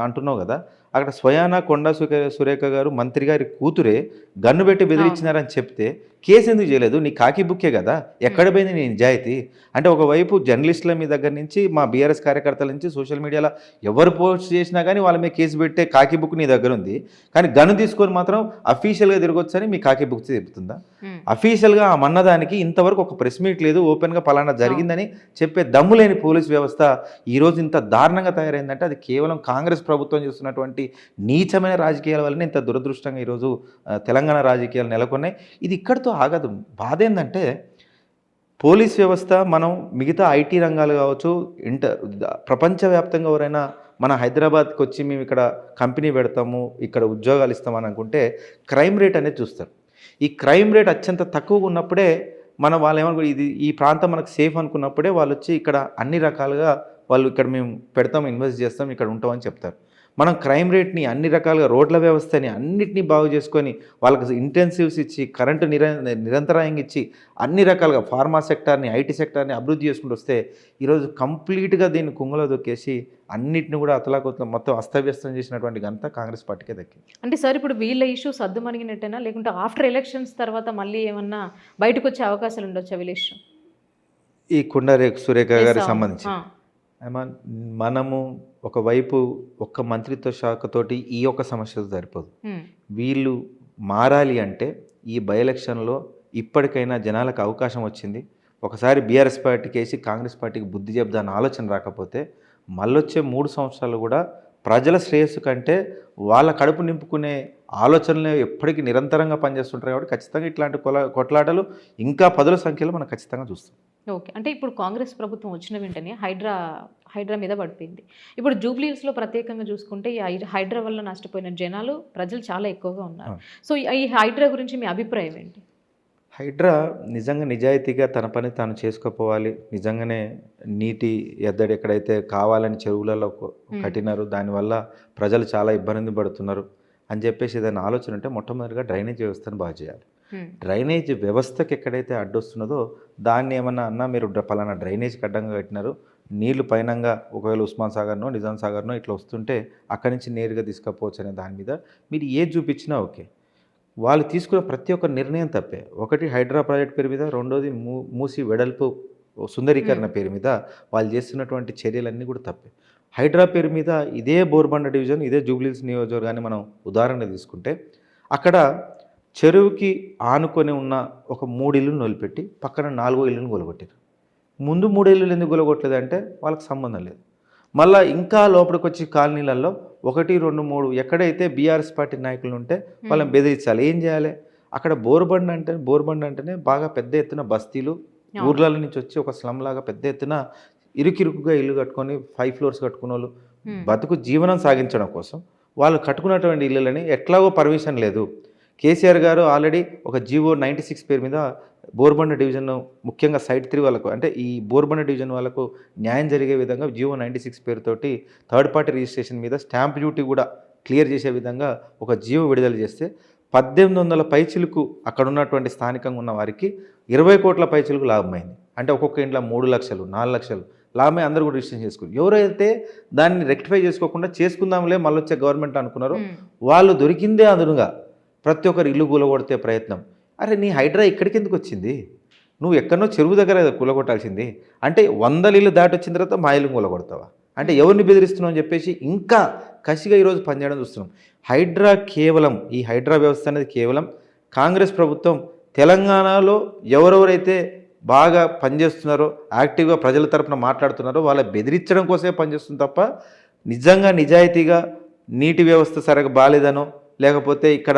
అంటున్నావు కదా, అక్కడ స్వయానా కొండ సురేఖ గారు మంత్రి గారి కూతురే గన్ను పెట్టి బెదిరించినారని చెప్తే కేసు ఎందుకు చేయలేదు? నీ కాకి బుక్కే కదా, ఎక్కడ పోయింది నీ నిజాయితీ? అంటే ఒకవైపు జర్నలిస్టుల మీ దగ్గర నుంచి మా బీఆర్ఎస్ కార్యకర్తల నుంచి సోషల్ మీడియాలో ఎవరు పోస్ట్ చేసినా కానీ వాళ్ళ మీద కేసు పెట్టే కాకి బుక్ నీ దగ్గర ఉంది, కానీ గన్ను తీసుకొని మాత్రం అఫీషియల్గా తిరగొచ్చని మీ కాకి బుక్ చెప్తుందా? అఫీషియల్గా ఆ మన్నదానికి ఇంతవరకు ఒక ప్రెస్ మీట్ లేదు, ఓపెన్గా పలానా జరిగిందని చెప్పే దమ్ము లేని పోలీస్ వ్యవస్థ ఈరోజు ఇంత దారుణంగా తయారైందంటే అది కేవలం కాంగ్రెస్ ప్రభుత్వం చేస్తున్నటువంటి నీచమైన రాజకీయాల వల్లనే ఇంత దురదృష్టంగా ఈరోజు తెలంగాణ రాజకీయాలు నెలకొన్నాయి. ఇది ఇక్కడితో ఆగదు. బాధ ఏంటంటే పోలీస్ వ్యవస్థ మనం మిగతా ఐటీ రంగాలు కావచ్చు, ప్రపంచవ్యాప్తంగా ఎవరైనా మన హైదరాబాద్కి వచ్చి మేము ఇక్కడ కంపెనీ పెడతాము, ఇక్కడ ఉద్యోగాలు ఇస్తామని అనుకుంటే క్రైమ్ రేట్ అనేది చూస్తారు. ఈ క్రైమ్ రేట్ అత్యంత తక్కువగా ఉన్నప్పుడే వాళ్ళు ఏమనుకో ఈ ప్రాంతం మనకు సేఫ్ అనుకున్నప్పుడే వాళ్ళు వచ్చి ఇక్కడ అన్ని రకాలుగా వాళ్ళు ఇక్కడ మేము పెడతాం, ఇన్వెస్ట్ చేస్తాం, ఇక్కడ ఉంటామని చెప్తారు. మనం క్రైమ్ రేట్ని అన్ని రకాలుగా రోడ్ల వ్యవస్థని అన్నిటినీ బాగు చేసుకొని వాళ్ళకి ఇంటెన్సివ్స్ ఇచ్చి కరెంటు నిరంతరాయంగా ఇచ్చి అన్ని రకాలుగా ఫార్మా సెక్టార్ని ఐటీ సెక్టార్ని అభివృద్ధి చేసుకుంటూ వస్తే ఈరోజు కంప్లీట్గా దీన్ని కుంగలో దొక్కేసి అన్నిటిని కూడా అతలాకుతలం మొత్తం అస్తవ్యస్తం చేసినటువంటి ఘనత కాంగ్రెస్ పార్టీకే దక్కింది. అంటే సార్ ఇప్పుడు వీళ్ళ ఇష్యూ సద్దుమణిగినట్టేనా, లేకుంటే ఆఫ్టర్ ఎలక్షన్స్ తర్వాత మళ్ళీ ఏమన్నా బయటకు వచ్చే అవకాశాలు ఉండొచ్చా వీళ్ళ ఇష్యూ? ఈ కొండ సురేఖ గారికి సంబంధించి మనము ఒకవైపు ఒక్క మంత్రిత్వ శాఖతోటి ఈ ఒక్క సమస్యతో సరిపోదు. వీళ్ళు మారాలి అంటే ఈ బై ఎలక్షన్లో ఇప్పటికైనా జనాలకు అవకాశం వచ్చింది. ఒకసారి బీఆర్ఎస్ పార్టీకి వేసి కాంగ్రెస్ పార్టీకి బుద్ధి చెప్దాని ఆలోచన రాకపోతే మళ్ళొచ్చే 3 సంవత్సరాలు కూడా ప్రజల శ్రేయస్సు కంటే వాళ్ళ కడుపు నింపుకునే ఆలోచనలు ఎప్పటికీ నిరంతరంగా పనిచేస్తుంటారు. కాబట్టి ఖచ్చితంగా ఇట్లాంటి కొట్లాటలు ఇంకా 10ల సంఖ్యలో మనం ఖచ్చితంగా చూస్తాం. ఓకే. అంటే ఇప్పుడు కాంగ్రెస్ ప్రభుత్వం వచ్చిన వెంటనే హైడ్రా మీద పడిపోయింది. ఇప్పుడు జూబ్లీహిల్స్లో ప్రత్యేకంగా చూసుకుంటే ఈ హైడ్రా వల్ల నష్టపోయిన ప్రజలు చాలా ఎక్కువగా ఉన్నారు. సో ఈ హైడ్రా గురించి మీ అభిప్రాయం ఏంటి? హైడ్రా నిజంగా నిజాయితీగా తన పని తాను చేసుకోపోవాలి. నిజంగానే నీటి ఎద్దడి ఎక్కడైతే కావాలని చెరువులలో కట్టినారు, దానివల్ల ప్రజలు చాలా ఇబ్బంది పడుతున్నారు అని చెప్పేసి ఏదైనా ఆలోచన ఉంటే మొట్టమొదటిగా డ్రైనేజ్ వ్యవస్థను బాగా చేయాలి. డ్రైనేజ్ వ్యవస్థకి ఎక్కడైతే అడ్డొస్తున్నదో దాన్ని ఏమన్నా మీరు పలానా డ్రైనేజ్కి అడ్డంగా కట్టినారు, నీళ్లు పైనంగా ఒకవేళ ఉస్మాన్ సాగర్నో నిజాం సాగర్నో ఇట్లా వస్తుంటే అక్కడి నుంచి నేరుగా తీసుకుపోవచ్చు అనే దాని మీద మీరు ఏది చూపించినా ఓకే. వాళ్ళు తీసుకున్న ప్రతి ఒక్క నిర్ణయం తప్పే. ఒకటి హైడ్రా ప్రాజెక్ట్ పేరు మీద, రెండోది మూసి వెడల్పు సుందరీకరణ పేరు మీద వాళ్ళు చేస్తున్నటువంటి చర్యలన్నీ కూడా తప్పే. హైడ్రా పేరు మీద ఇదే బోర్బండ డివిజన్, ఇదే జూబ్లీహిల్స్ నియోజకవర్గాన్ని మనం ఉదాహరణ తీసుకుంటే అక్కడ చెరువుకి ఆనుకొని ఉన్న ఒక 3 ఇళ్ళను వదిలిపెట్టి పక్కన 4వ ఇల్లును కూలగొట్టారు. ముందు 3 ఇల్లులు ఎందుకు కూలగొట్టలేదంటే వాళ్ళకి సంబంధం లేదు. మళ్ళీ ఇంకా లోపలికి వచ్చి కాలనీలలో 1, 2, 3 ఎక్కడైతే బీఆర్ఎస్ పార్టీ నాయకులు ఉంటే వాళ్ళని బెదిరించాలి. ఏం చేయాలి? అక్కడ బోర్బండ అంటేనే బాగా పెద్ద ఎత్తున బస్తీలు, ఊర్ల నుంచి వచ్చి ఒక స్లమ్ లాగా పెద్ద ఎత్తున ఇరుకిరుకుగా ఇల్లు కట్టుకొని 5 ఫ్లోర్స్ కట్టుకున్న వాళ్ళు బతుకు జీవనం సాగించడం కోసం వాళ్ళు కట్టుకున్నటువంటి ఇల్లులని ఎట్లాగో పర్మిషన్ లేదు. కేసీఆర్ గారు ఆల్రెడీ ఒక జీవో 96 పేరు మీద బోర్బండ డివిజన్ ముఖ్యంగా సైట్ 3 వాళ్ళకు, అంటే ఈ బోర్బండ డివిజన్ వాళ్ళకు న్యాయం జరిగే విధంగా జీవో 96 పేరుతోటి థర్డ్ పార్టీ రిజిస్ట్రేషన్ మీద స్టాంప్ డ్యూటీ కూడా క్లియర్ చేసే విధంగా ఒక జీవో విడుదల చేస్తే 1800 పైచిలకు అక్కడ ఉన్నటువంటి స్థానికంగా ఉన్న వారికి 20 కోట్ల పైచిలకు లాభమైంది. అంటే ఒక్కొక్క ఇంట్లో 3 లక్షలు 4 లక్షలు లాభమే, అందరూ కూడా రిజిస్ట్రేషన్ చేసుకున్నారు. ఎవరైతే దాన్ని రెక్టిఫై చేసుకోకుండా చేసుకుందాంలే మళ్ళీ వచ్చే గవర్నమెంట్ అనుకున్నారో వాళ్ళు దొరికిందే అందునుగా ప్రతి ఒక్కరు ఇల్లు కూలగొడితే ప్రయత్నం. అరే నీ హైడ్రా ఇక్కడికి ఎందుకు వచ్చింది? నువ్వు ఎక్కడనో చెరువు దగ్గర కూలగొట్టాల్సింది. అంటే 100 ఇల్లు దాటి వచ్చిన తర్వాత మా ఇల్లు కూలగొడతావా? అంటే ఎవరిని బెదిరిస్తున్నావు అని చెప్పేసి ఇంకా కసిగా ఈరోజు పనిచేయడం చూస్తున్నాం. హైడ్రా కేవలం ఈ హైడ్రా వ్యవస్థ అనేది కేవలం కాంగ్రెస్ ప్రభుత్వం తెలంగాణలో ఎవరెవరైతే బాగా పనిచేస్తున్నారో, యాక్టివ్గా ప్రజల తరపున మాట్లాడుతున్నారో వాళ్ళ బెదిరించడం కోసమే పనిచేస్తుంది తప్ప నిజంగా నిజాయితీగా నీటి వ్యవస్థ సరిగా బాలేదనో లేకపోతే ఇక్కడ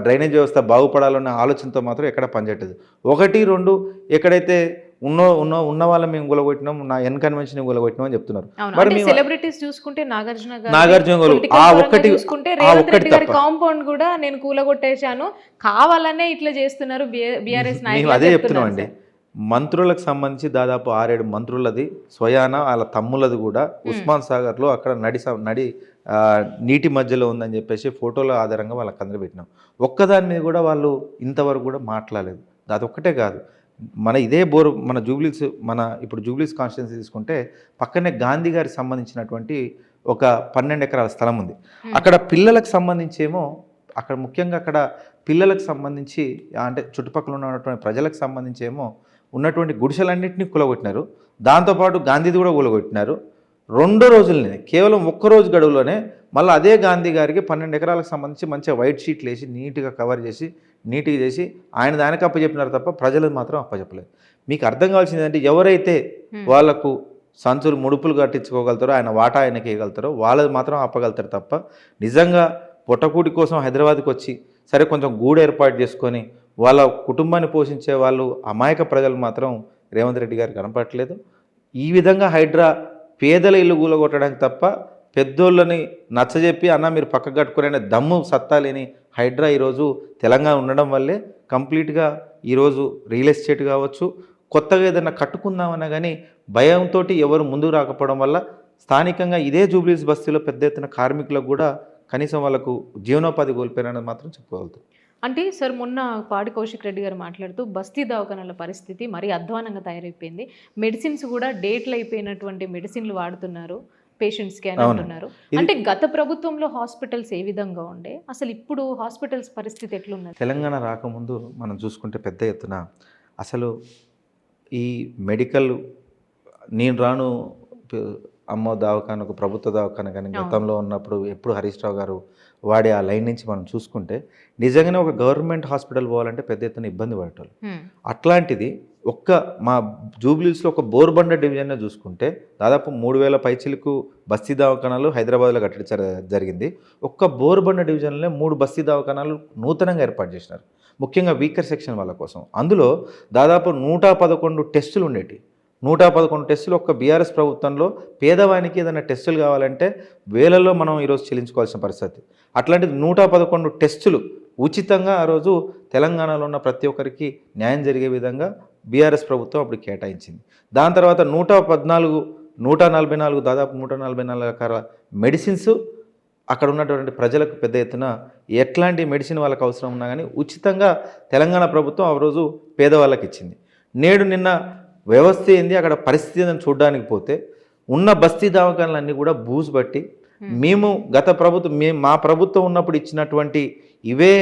డ్రైనేజ్ వ్యవస్థ బాగుపడాలన్న ఆలోచనతో మాత్రం ఎక్కడ పనిచేయట్లేదు. 1, 2 ఎక్కడైతే ఉన్న వాళ్ళని మేము కూలగొట్టినాం, నా ఎన్ కన్వెన్షన్ కూలగొట్టినాం అని చెప్తున్నారు. మరి సెలబ్రిటీస్ చూసుకుంటే నాగార్జున కాంపౌండ్ కూడా నేను కూలగొట్టేశాను, కావాలనే ఇట్లా చేస్తున్నారు బీఆర్ఎస్ నాయకులు. అదే చెప్తున్నాం అండి. మంత్రులకు సంబంధించి దాదాపు 6-7 మంత్రులది స్వయాన వాళ్ళ తమ్ములది కూడా ఉస్మాన్ సాగర్లో అక్కడ నడి నీటి మధ్యలో ఉందని చెప్పేసి ఫోటోల ఆధారంగా వాళ్ళకి అందరూ పెట్టినాం. ఒక్కదాని మీద కూడా వాళ్ళు ఇంతవరకు కూడా మాట్లాడలేదు. అదొక్కటే కాదు, మన ఇప్పుడు జూబ్లీస్ కాన్స్టిట్యున్సీ తీసుకుంటే పక్కనే గాంధీ గారికి సంబంధించినటువంటి ఒక 12 ఎకరాల స్థలం ఉంది. అక్కడ పిల్లలకు సంబంధించేమో అక్కడ ముఖ్యంగా అక్కడ పిల్లలకు సంబంధించి అంటే చుట్టుపక్కల ఉన్నటువంటి ప్రజలకు సంబంధించేమో ఉన్నటువంటి గుడిసెలన్నింటినీ కూలగొట్టినారు. దాంతోపాటు గాంధీది కూడా కూలగొట్టినారు. 2 రోజులనే కేవలం 1 రోజు గడువులోనే మళ్ళీ అదే గాంధీ గారికి 12 ఎకరాలకు సంబంధించి మంచిగా వైట్ షీట్లు వేసి నీట్గా కవర్ చేసి నీట్గా చేసి ఆయన దానికి అప్పచెప్పినారు తప్ప ప్రజలకు మాత్రం అప్పచెప్పలేదు. మీకు అర్థం కావాల్సింది ఏంటంటే ఎవరైతే వాళ్లకు సంచులు ముడుపులు కట్టించుకోగలుగుతారో, ఆయన వాటా ఆయనకి వేయగలుగుతారో వాళ్ళది మాత్రం అప్పగలుగుతారు తప్ప నిజంగా పొట్టకూటి కోసం హైదరాబాద్కి వచ్చి సరే కొంచెం గూడు ఏర్పాటు చేసుకొని వాళ్ళ కుటుంబాన్ని పోషించే వాళ్ళు అమాయక ప్రజలు మాత్రం రేవంత్ రెడ్డి గారు కనపడట్లేదు. ఈ విధంగా హైడ్రా పేదల ఇల్లు కూలగొట్టడానికి తప్ప పెద్దోళ్ళని నచ్చజెప్పి అన్న మీరు పక్కకు కట్టుకునే దమ్ము సత్తా లేని హైడ్రా ఈరోజు తెలంగాణ ఉండడం వల్లే కంప్లీట్గా ఈరోజు రియల్ ఎస్టేట్ కావచ్చు, కొత్తగా ఏదైనా కట్టుకుందామన్నా కానీ భయంతో ఎవరు ముందుకు రాకపోవడం వల్ల స్థానికంగా ఇదే జూబ్లీస్ బస్తీలో పెద్ద ఎత్తున కార్మికులకు కూడా కనీసం వాళ్ళకు జీవనోపాధి కోల్పోయినది మాత్రం చెప్పగలుగుతారు. అంటే సార్ మొన్న పాడి కౌశిక్ రెడ్డి గారు మాట్లాడుతూ బస్తీ దవాఖానాల పరిస్థితి మరీ అధ్వానంగా తయారైపోయింది, మెడిసిన్స్ కూడా డేట్లు అయిపోయినటువంటి మెడిసిన్లు వాడుతున్నారు పేషెంట్స్కి అని అంటున్నారు. అంటే గత ప్రభుత్వంలో హాస్పిటల్స్ ఏ విధంగా ఉండే, అసలు ఇప్పుడు హాస్పిటల్స్ పరిస్థితి ఎట్లున్నది? తెలంగాణ రాకముందు మనం చూసుకుంటే పెద్ద ఎత్తున అసలు ఈ మెడికల్ నేను రాను అమ్మో దవాఖానకు ప్రభుత్వ దవాఖాన కానీ గతంలో ఉన్నప్పుడు ఎప్పుడు హరీష్ రావు గారు వాడే ఆ లైన్ నుంచి మనం చూసుకుంటే నిజంగానే ఒక గవర్నమెంట్ హాస్పిటల్ పోవాలంటే పెద్ద ఎత్తున ఇబ్బంది పడేటోళ్ళు. అట్లాంటిది మా జూబ్లీస్లో ఒక బోర్బండ డివిజన్లో చూసుకుంటే దాదాపు 3000 పైచిలకు బస్తీ దవాఖానాలు హైదరాబాద్లో కట్టడం జరిగింది. ఒక్క బోర్బండ డివిజన్లో 3 బస్తీ దవాఖానాలు నూతనంగా ఏర్పాటు చేసినారు, ముఖ్యంగా వీకర్ సెక్షన్ వాళ్ళ కోసం. అందులో దాదాపు 111 టెస్టులు ఉండేవి. 111 టెస్టులు ఒక్క బీఆర్ఎస్ ప్రభుత్వంలో పేదవానికి ఏదైనా టెస్టులు కావాలంటే వేలల్లో మనం ఈరోజు చెల్లించుకోవాల్సిన పరిస్థితి. అట్లాంటిది 111 టెస్టులు ఉచితంగా ఆ రోజు తెలంగాణలో ఉన్న ప్రతి ఒక్కరికి న్యాయం జరిగే విధంగా బీఆర్ఎస్ ప్రభుత్వం అప్పుడు కేటాయించింది. దాని తర్వాత 144 దాదాపు 144 రకాల మెడిసిన్స్ అక్కడ ఉన్నటువంటి ప్రజలకు పెద్ద ఎత్తున ఎట్లాంటి మెడిసిన్ వాళ్ళకి అవసరం ఉన్నా కానీ ఉచితంగా తెలంగాణ ప్రభుత్వం ఆ రోజు పేదవాళ్ళకి ఇచ్చింది. నిన్న వ్యవస్థ ఏంది, అక్కడ పరిస్థితి ఏదని చూడడానికి పోతే ఉన్న బస్తీ దవాఖానాలన్నీ కూడా బూజు బట్టి మేము మా ప్రభుత్వం ఉన్నప్పుడు ఇచ్చినటువంటి ఇవే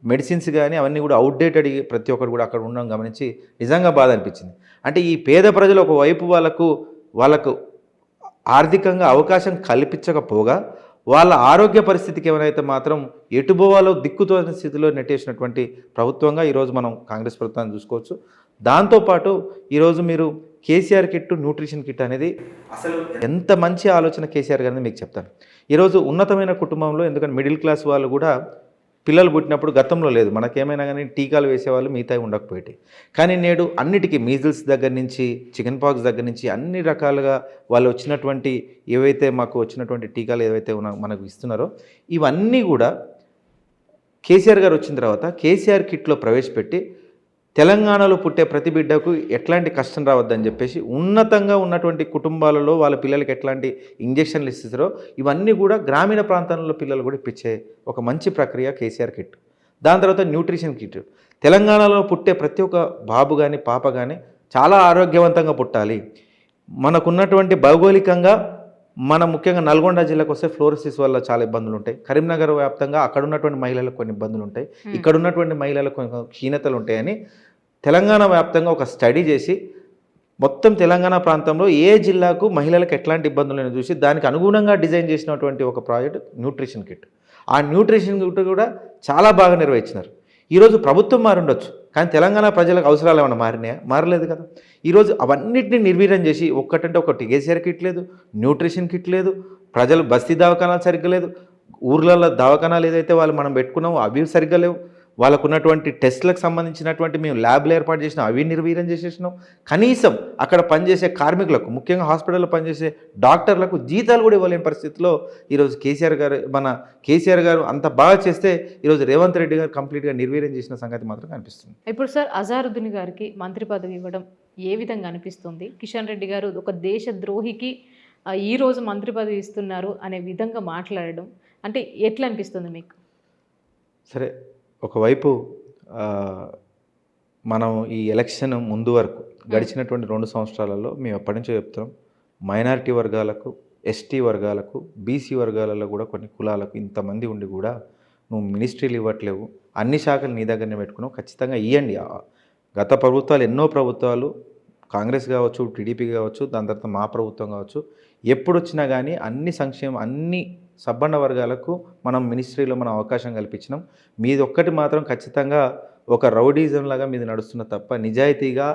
మెడిసిన్స్ కానీ అవన్నీ కూడా అవుట్డేటెడ్ ప్రతి ఒక్కరు కూడా అక్కడ ఉండడం గమనించి నిజంగా బాధ అనిపించింది. అంటే ఈ పేద ప్రజలు ఒకవైపు వాళ్ళకు ఆర్థికంగా అవకాశం కల్పించకపోగా వాళ్ళ ఆరోగ్య పరిస్థితికి ఏమైనా మాత్రం ఎటుపోవాలో దిక్కుతోచిన స్థితిలో నెట్టేసినటువంటి ప్రభుత్వంగా ఈరోజు మనం కాంగ్రెస్ ప్రభుత్వాన్ని చూసుకోవచ్చు. దాంతోపాటు ఈరోజు మీరు కేసీఆర్ కిట్, న్యూట్రిషన్ కిట్ అనేది అసలు ఎంత మంచి ఆలోచన కేసీఆర్ గారిని మీకు చెప్తాను. ఈరోజు ఉన్నతమైన కుటుంబంలో, ఎందుకంటే మిడిల్ క్లాస్ వాళ్ళు కూడా పిల్లలు పుట్టినప్పుడు గతంలో లేదు, మనకేమైనా కానీ టీకాలు వేసేవాళ్ళు మిగతావి ఉండకపోయేటి. కానీ నేడు అన్నిటికీ మీజిల్స్ దగ్గర నుంచి చికెన్ పాక్స్ దగ్గర నుంచి అన్ని రకాలుగా వాళ్ళు వచ్చినటువంటి ఏవైతే మాకు వచ్చినటువంటి టీకాలు ఏవైతే మనకు ఇస్తున్నారో ఇవన్నీ కూడా కేసీఆర్ గారు వచ్చిన తర్వాత కేసీఆర్ కిట్లో ప్రవేశపెట్టి తెలంగాణలో పుట్టే ప్రతి బిడ్డకు ఎట్లాంటి కష్టం రావద్దని చెప్పేసి ఉన్నతంగా ఉన్నటువంటి కుటుంబాలలో వాళ్ళ పిల్లలకి ఎట్లాంటి ఇంజక్షన్లు ఇస్తారో ఇవన్నీ కూడా గ్రామీణ ప్రాంతాలలో పిల్లలు కూడా ఇప్పించే ఒక మంచి ప్రక్రియ కేసీఆర్ కిట్. దాని తర్వాత న్యూట్రిషన్ కిట్. తెలంగాణలో పుట్టే ప్రతి ఒక్క బాబు కానీ పాప కానీ చాలా ఆరోగ్యవంతంగా పుట్టాలి. మనకున్నటువంటి భౌగోళికంగా ముఖ్యంగా నల్గొండ జిల్లాకు వస్తే ఫ్లోరోసిస్ వల్ల చాలా ఇబ్బందులు ఉంటాయి. కరీంనగర్ వ్యాప్తంగా అక్కడ ఉన్నటువంటి మహిళలకు కొన్ని ఇబ్బందులు ఉంటాయి, ఇక్కడ ఉన్నటువంటి మహిళలకు కొన్ని క్షీణతలు ఉంటాయని తెలంగాణ వ్యాప్తంగా ఒక స్టడీ చేసి మొత్తం తెలంగాణ ప్రాంతంలో ఏ జిల్లాకు మహిళలకు ఎట్లాంటి ఇబ్బందులను చూసి దానికి అనుగుణంగా డిజైన్ చేసినటువంటి ఒక ప్రాజెక్ట్ న్యూట్రిషన్ కిట్. ఆ న్యూట్రిషన్ కిట్ కూడా చాలా బాగా నిర్వహించినారు. ఈరోజు ప్రభుత్వం మారుండొచ్చు, కానీ తెలంగాణ ప్రజలకు అవసరాలు ఏమైనా మారినాయా? మారలేదు కదా. ఈరోజు అవన్నిటిని నిర్వీర్యం చేసి ఒక్కటంటే ఒకటి కేసీఆర్ కిట్ లేదు, న్యూట్రిషన్ కిట్ లేదు, ప్రజలు బస్తీ దవాఖానాలు సరిగ్గా లేదు, ఊర్లలో దవాఖానాలు ఏదైతే మనం పెట్టుకున్నామో అవి సరిగ్గా లేవు, వాళ్ళకు ఉన్నటువంటి టెస్ట్లకు సంబంధించినటువంటి మేము ల్యాబ్లు ఏర్పాటు చేసినాం అవి నిర్వీర్యం చేసేసినాం. కనీసం అక్కడ పనిచేసే కార్మికులకు, ముఖ్యంగా హాస్పిటల్లో పనిచేసే డాక్టర్లకు జీతాలు కూడా ఇవ్వలేని పరిస్థితిలో ఈరోజు కేసీఆర్ గారు అంత బాగా చేస్తే ఈరోజు రేవంత్ రెడ్డి గారు కంప్లీట్గా నిర్వీర్యం చేసిన సంగతి మాత్రం కనిపిస్తుంది. ఇప్పుడు సార్ అజారుద్దీన్ గారికి మంత్రి పదవి ఇవ్వడం ఏ విధంగా అనిపిస్తుంది? కిషన్ రెడ్డి గారు ఒక దేశ ద్రోహికి ఈరోజు మంత్రి పదవి ఇస్తున్నారు అనే విధంగా మాట్లాడడం అంటే ఎట్లా అనిపిస్తుంది మీకు? సరే, ఒకవైపు మనం ఈ ఎలక్షన్ ముందు వరకు గడిచినటువంటి 2 సంవత్సరాలలో మేము ఎప్పటి నుంచో చెప్తున్నాం, మైనారిటీ వర్గాలకు, ఎస్టీ వర్గాలకు, బీసీ వర్గాలలో కూడా కొన్ని కులాలకు ఇంతమంది ఉండి కూడా నువ్వు మినిస్ట్రీలు ఇవ్వట్లేవు, అన్ని శాఖలు నీ దగ్గరనే పెట్టుకున్నావు, ఖచ్చితంగా ఇవ్వండి. గత ప్రభుత్వాలు ఎన్నో ప్రభుత్వాలు, కాంగ్రెస్ కావచ్చు, టీడీపీ కావచ్చు, దాని తర్వాత మా ప్రభుత్వం కావచ్చు, ఎప్పుడు వచ్చినా కానీ అన్ని సబ్బండ వర్గాలకు మనం మినిస్ట్రీలో మనం అవకాశం కల్పించినాం. మీది ఒక్కటి మాత్రం ఖచ్చితంగా ఒక రౌడీజం లాగా మీది నడుస్తున్న తప్ప నిజాయితీగా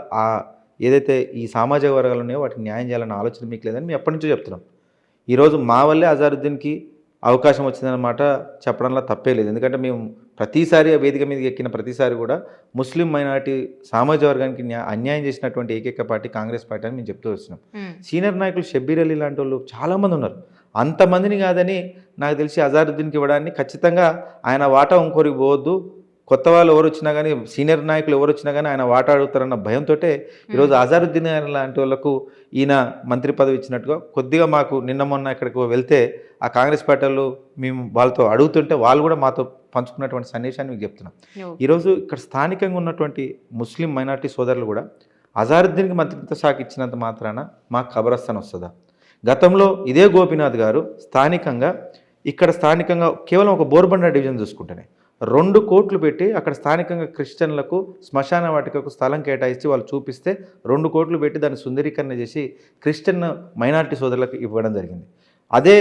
ఏదైతే ఈ సామాజిక వర్గాలు ఉన్నాయో వాటికి న్యాయం చేయాలన్న ఆలోచన మీకు లేదని మేము ఎప్పటి నుంచో చెప్తున్నాం. ఈరోజు మా వల్లే అజారుద్దీన్కి అవకాశం వచ్చిందన్నమాట చెప్పడంలో తప్పే లేదు. ఎందుకంటే మేము ప్రతిసారి వేదిక మీదకి ఎక్కిన ప్రతిసారి కూడా ముస్లిం మైనారిటీ సామాజిక వర్గానికి అన్యాయం చేసినటువంటి ఏకైక పార్టీ కాంగ్రెస్ పార్టీ అని మేము చెప్తూ వచ్చినాం. సీనియర్ నాయకులు షబ్బీర్ అలీ లాంటి వాళ్ళు చాలామంది ఉన్నారు. అంతమందిని కాదని నాకు తెలిసి అజారుద్దీన్కి ఇవ్వడాన్ని ఖచ్చితంగా ఆయన వాటా ఇంకోరికి పోవద్దు, కొత్త వాళ్ళు ఎవరు వచ్చినా కానీ, సీనియర్ నాయకులు ఎవరు వచ్చినా కానీ ఆయన వాటా అడుగుతారన్న భయంతో ఈరోజు అజారుద్దీన్ లాంటి వాళ్ళకు ఈయన మంత్రి పదవి ఇచ్చినట్టుగా కొద్దిగా మాకు మొన్న ఇక్కడికి వెళ్తే ఆ కాంగ్రెస్ పార్టీలు మేము వాళ్ళతో అడుగుతుంటే వాళ్ళు కూడా మాతో పంచుకున్నటువంటి సన్నివేశాన్ని మీకు చెప్తున్నాం. ఈరోజు ఇక్కడ స్థానికంగా ఉన్నటువంటి ముస్లిం మైనారిటీ సోదరులు కూడా అజారుద్దీన్కి మంత్రిత్వ శాఖ ఇచ్చినంత మాత్రాన మాకు ఖబరస్థాన్ వస్తుందా? గతంలో ఇదే గోపీనాథ్ గారు స్థానికంగా కేవలం ఒక బోర్బండ డివిజన్ చూసుకుంటేనే 2 కోట్లు పెట్టి అక్కడ స్థానికంగా క్రిస్టియన్లకు శ్మశాన వాటికకు స్థలం కేటాయించి వాళ్ళు చూపిస్తే 2 కోట్లు పెట్టి దాన్ని సుందరీకరణ చేసి క్రిస్టియన్ మైనారిటీ సోదరులకు ఇవ్వడం జరిగింది. అదే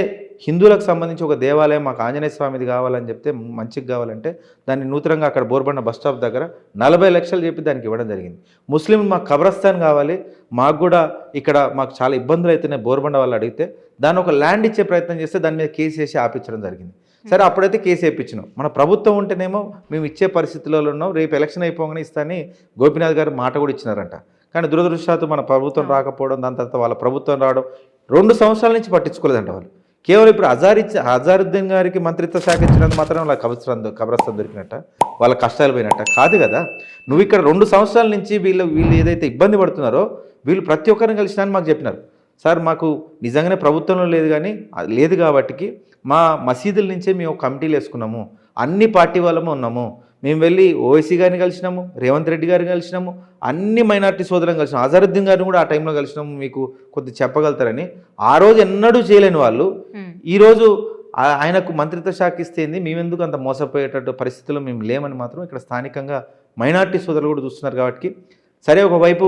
హిందువులకు సంబంధించి ఒక దేవాలయం మాకు ఆంజనేయ స్వామిది కావాలని చెప్తే, మంచిగా కావాలంటే దాన్ని నూతనంగా అక్కడ బోర్బండ బస్ స్టాప్ దగ్గర 40 లక్షలు చెప్పి దానికి ఇవ్వడం జరిగింది. ముస్లిం మాకు ఖబరస్థాన్ కావాలి, మాకు కూడా ఇక్కడ మాకు చాలా ఇబ్బందులు అవుతున్నాయి బోర్బండ వాళ్ళు అడిగితే దాన్ని ఒక ల్యాండ్ ఇచ్చే ప్రయత్నం చేస్తే దాని మీద కేసు వేసి ఆపించడం జరిగింది. సరే, అప్పుడైతే కేసు వేయించినాం. మన ప్రభుత్వం ఉంటేనేమో మేము ఇచ్చే పరిస్థితుల్లో ఉన్నాం, రేపు ఎలక్షన్ అయిపోగానే ఇస్తానని గోపీనాథ్ గారు మాట కూడా ఇచ్చినారంట. కానీ దురదృష్టవశాత్తు మన ప్రభుత్వం రాకపోవడం, దాని తర్వాత వాళ్ళ ప్రభుత్వం రావడం 2 సంవత్సరాల నుంచి పట్టించుకోలేదంట వాళ్ళు. కేవలం ఇప్పుడు అజారుద్దీన్ గారికి మంత్రిత్వ శాఖ ఇచ్చినందుకు మాత్రం వాళ్ళ కబరస్థాన్ దొరికినట్ట, వాళ్ళ కష్టాలు పోయినట్ట కాదు కదా. నువ్వు ఇక్కడ 2 సంవత్సరాల నుంచి వీళ్ళు ఏదైతే ఇబ్బంది పడుతున్నారో వీళ్ళు ప్రతి ఒక్కరిని కలిసినా మాకు చెప్పినారు, సార్ మాకు నిజంగానే ప్రభుత్వంలో లేదు కాబట్టి మా మసీదుల నుంచే మేము కమిటీలు వేసుకున్నాము, అన్ని పార్టీ వాళ్ళము ఉన్నాము, మేము వెళ్ళి ఓవైసీ గారిని కలిసినాము, రేవంత్ రెడ్డి గారిని కలిసినాము, అన్ని మైనార్టీ సోదరులను కలిసినాము, అజరుద్దీన్ గారిని కూడా ఆ టైంలో కలిసినాము, మీకు కొద్ది చెప్పగలుగుతారని. ఆ రోజు ఎన్నడూ చేయలేని వాళ్ళు ఈరోజు ఆయనకు మంత్రిత్వ శాఖ ఇస్తేంది, మేమెందుకు అంత మోసపోయేటట్టు పరిస్థితుల్లో మేము లేమని మాత్రం ఇక్కడ స్థానికంగా మైనార్టీ సోదరులు కూడా చూస్తున్నారు. కాబట్టి సరే, ఒకవైపు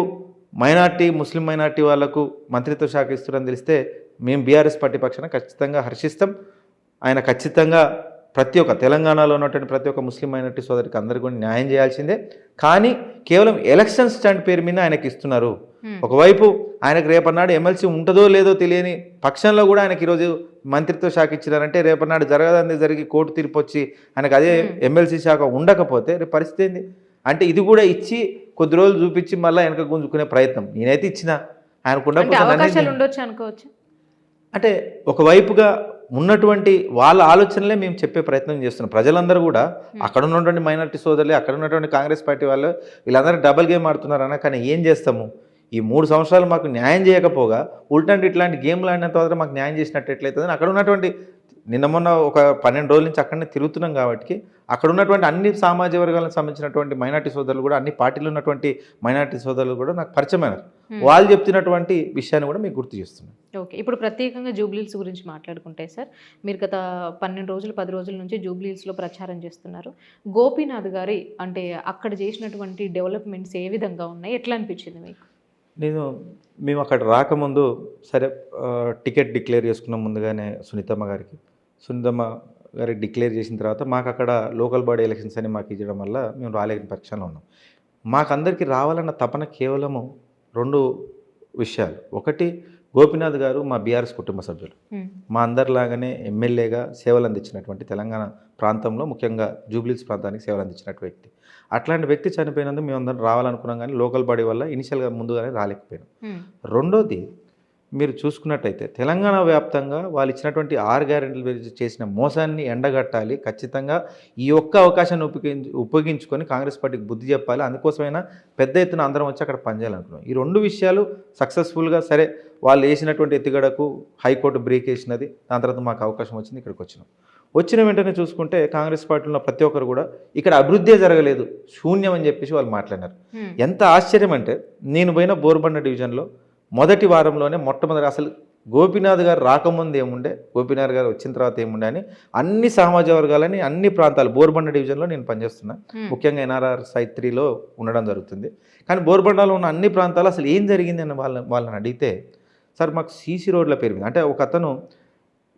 మైనార్టీ ముస్లిం మైనార్టీ వాళ్లకు మంత్రిత్వ శాఖ ఇస్తున్నారని తెలిస్తే మేము బీఆర్ఎస్ పార్టీ పక్షాన ఖచ్చితంగా హర్షిస్తాం. ఆయన ఖచ్చితంగా ప్రతి ఒక్క తెలంగాణలో ఉన్నటువంటి ప్రతి ఒక్క ముస్లిం మైనార్టీ సోదరికి అందరికీ కూడా న్యాయం చేయాల్సిందే. కానీ కేవలం ఎలక్షన్ స్టాండ్ పేరు మీద ఆయనకి ఇస్తున్నారు. ఒకవైపు ఆయనకు రేపన్నాడు ఎమ్మెల్సీ ఉంటుందో లేదో తెలియని పక్షంలో కూడా ఆయనకి ఈరోజు మంత్రిత్వ శాఖ ఇచ్చినారంటే రేపన్నాడు జరగదంది జరిగి కోర్టు తీర్పు వచ్చి ఆయనకు అదే ఎమ్మెల్సీ శాఖ ఉండకపోతే రేపు పరిస్థితి ఏంది అంటే ఇది కూడా ఇచ్చి కొద్ది రోజులు చూపించి మళ్ళీ వెనక గుంజుకునే ప్రయత్నం. నేనైతే ఇచ్చిన ఆయనకు ఉండకపోతే అంటే ఒకవైపుగా ఉన్నటువంటి వాళ్ళ ఆలోచనలే మేము చెప్పే ప్రయత్నం చేస్తున్నాం. ప్రజలందరూ కూడా అక్కడ ఉన్నటువంటి మైనారిటీ సోదరులే, అక్కడ ఉన్నటువంటి కాంగ్రెస్ పార్టీ వాళ్ళు వీళ్ళందరూ డబుల్ గేమ్ ఆడుతున్నారన్న. కానీ ఏం చేస్తాము, ఈ 3 సంవత్సరాలు మాకు న్యాయం చేయకపోగా ఉల్టంటే ఇట్లాంటి గేమ్లు ఆడినంత వరకు మాకు న్యాయం చేసినట్టు ఎట్లయితుంది. అక్కడ ఉన్నటువంటి నిన్న మొన్న ఒక 12 రోజుల నుంచి అక్కడనే తిరుగుతున్నాం కాబట్టి అక్కడ ఉన్నటువంటి అన్ని సామాజిక వర్గాలకు సంబంధించినటువంటి మైనార్టీ సోదరులు కూడా, అన్ని పార్టీలు ఉన్నటువంటి మైనార్టీ సోదరులు కూడా నాకు పరిచయమైనారు. వాళ్ళు చెప్తున్నటువంటి విషయాన్ని కూడా మీకు గుర్తు చేస్తున్నాను. ఓకే, ఇప్పుడు ప్రత్యేకంగా జూబ్లీహిల్స్ గురించి మాట్లాడుకుంటే సార్, మీరు గత 12 రోజులు 10 రోజుల నుంచి జూబ్లీహిల్స్లో ప్రచారం చేస్తున్నారు. గోపీనాథ్ గారి అంటే అక్కడ చేసినటువంటి డెవలప్మెంట్స్ ఏ విధంగా ఉన్నాయి, ఎట్లా అనిపించింది మీకు? మేము అక్కడ రాకముందు సరే టికెట్ డిక్లేర్ చేసుకున్న ముందుగానే సునీతమ్మ గారికి డిక్లేర్ చేసిన తర్వాత మాకు అక్కడ లోకల్ బాడీ ఎలక్షన్స్ అని మాకు ఇవ్వడం వల్ల మేము రాలేని పక్షంలో ఉన్నాం. మాకందరికీ రావాలన్న తపన కేవలము 2 విషయాలు. ఒకటి, గోపీనాథ్ గారు మా బీఆర్ఎస్ కుటుంబ సభ్యులు, మా అందరిలాగానే ఎమ్మెల్యేగా సేవలు అందించినటువంటి తెలంగాణ ప్రాంతంలో ముఖ్యంగా జూబ్లీహిల్స్ ప్రాంతానికి సేవలు అందించినటువంటి వ్యక్తి. అట్లాంటి వ్యక్తి చనిపోయినందుకు మేము అందరం రావాలనుకున్నాం, కానీ లోకల్ బాడీ వల్ల ఇనిషియల్గా ముందుగానే రాలేకపోయినాం. రెండోది, మీరు చూసుకున్నట్టయితే తెలంగాణ వ్యాప్తంగా వాళ్ళు ఇచ్చినటువంటి 6 గ్యారెంటీలు చేసిన మోసాన్ని ఎండగట్టాలి. ఖచ్చితంగా ఈ ఒక్క అవకాశాన్ని ఉపయోగించుకొని కాంగ్రెస్ పార్టీకి బుద్ధి చెప్పాలి. అందుకోసమైనా పెద్ద ఎత్తున అందరం వచ్చి అక్కడ పనిచేయాలనుకున్నాం. ఈ 2 విషయాలు సక్సెస్ఫుల్గా సరే వాళ్ళు వేసినటువంటి ఎత్తుగడకు హైకోర్టు బ్రేక్ వేసినది. దాని తర్వాత మాకు అవకాశం వచ్చింది, ఇక్కడికి వచ్చిన వెంటనే చూసుకుంటే కాంగ్రెస్ పార్టీలో ప్రతి ఒక్కరు కూడా ఇక్కడ అభివృద్ధి జరగలేదు, శూన్యం అని చెప్పేసి వాళ్ళు మాట్లాడినారు. ఎంత ఆశ్చర్యం అంటే, నేను పోయిన బోర్బండ డివిజన్లో మొదటి వారంలోనే మొట్టమొదటి అసలు గోపీనాథ్ గారు రాకముందు ఏముండే, గోపీనాథ్ గారు వచ్చిన తర్వాత ఏముండే అని అన్ని సామాజిక వర్గాలని అన్ని ప్రాంతాలు బోర్బండ డివిజన్లో నేను పనిచేస్తున్నా. ముఖ్యంగా ఎన్ఆర్ఆర్ సైట్ 3లో ఉండడం జరుగుతుంది. కానీ బోర్బండలో ఉన్న అన్ని ప్రాంతాలు అసలు ఏం జరిగింది అని వాళ్ళని అడిగితే, సార్ మాకు సీసీ రోడ్ల పేరు మీద అంటే ఒక అతను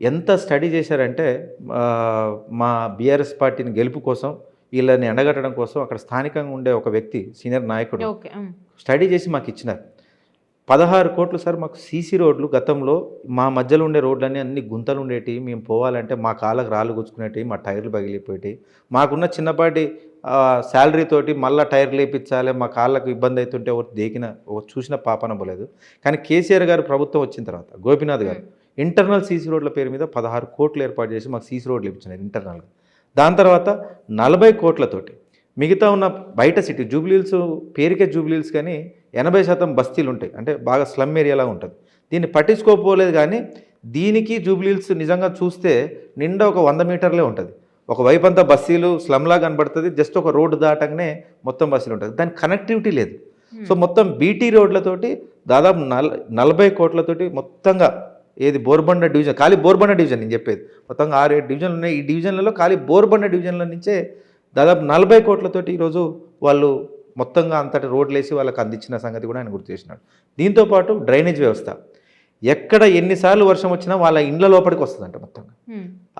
ఎంత స్టడీ చేశారంటే మా బీఆర్ఎస్ పార్టీని గెలుపు కోసం వీళ్ళని ఎండగట్టడం కోసం అక్కడ స్థానికంగా ఉండే ఒక వ్యక్తి సీనియర్ నాయకుడు స్టడీ చేసి మాకు ఇచ్చినారు. 16 కోట్లు సార్ మాకు సీసీ రోడ్లు. గతంలో మా మధ్యలో ఉండే రోడ్లన్నీ అన్ని గుంతలు ఉండేవి, మేము పోవాలంటే మా కాళ్ళకు రాళ్ళు గుచ్చుకునేవి, మా టైర్లు పగిలిపోయేవి. మాకున్న చిన్నపాటి శాలరీ తోటి మళ్ళీ టైర్లు వేయించాలి, మా కాళ్ళకు ఇబ్బంది అవుతుంటే చూసిన పాపన పోలేదు. కానీ కేసీఆర్ గారు ప్రభుత్వం వచ్చిన తర్వాత గోపీనాథ్ గారు ఇంటర్నల్ సీసీ రోడ్ల పేరు మీద 16 కోట్లు ఏర్పాటు చేసి మాకు సీసీ రోడ్లు ఇప్పించినారు ఇంటర్నల్గా. దాని తర్వాత 40 కోట్లతోటి మిగతా ఉన్న బయట సిటీ జూబ్లీహిల్స్ పేరుకే జూబ్లీహిల్స్ కానీ 80% బస్తీలు ఉంటాయి, అంటే బాగా స్లమ్ ఏరియాలా ఉంటుంది. దీన్ని పట్టించుకోకపోలేదు. కానీ దీనికి జూబ్లీహిల్స్ నిజంగా చూస్తే నిండా ఒక 100 మీటర్లే ఉంటుంది. ఒకవైపు అంతా బస్తీలు స్లమ్లా కనబడుతుంది, జస్ట్ ఒక రోడ్డు దాటగానే మొత్తం బస్తీలు ఉంటుంది, దానికి కనెక్టివిటీ లేదు. సో మొత్తం బీటీ రోడ్లతోటి దాదాపు 40 కోట్లతోటి మొత్తంగా ఏది బోర్బండ డివిజన్, ఖాళీ బోర్బండ డివిజన్ నేను చెప్పేది, మొత్తంగా 6-7 డివిజన్లు ఉన్నాయి. ఈ డివిజన్లలో ఖాళీ బోర్బండ డివిజన్ల నుంచే దాదాపు 40 కోట్లతోటి ఈరోజు వాళ్ళు మొత్తంగా అంతటి రోడ్లు వేసి వాళ్ళకి అందించిన సంగతి కూడా ఆయన గుర్తు చేసినాడు. దీంతోపాటు డ్రైనేజ్ వ్యవస్థ, ఎక్కడ ఎన్నిసార్లు వర్షం వచ్చినా వాళ్ళ ఇండ్ల లోపలికి వస్తుందంట మొత్తంగా.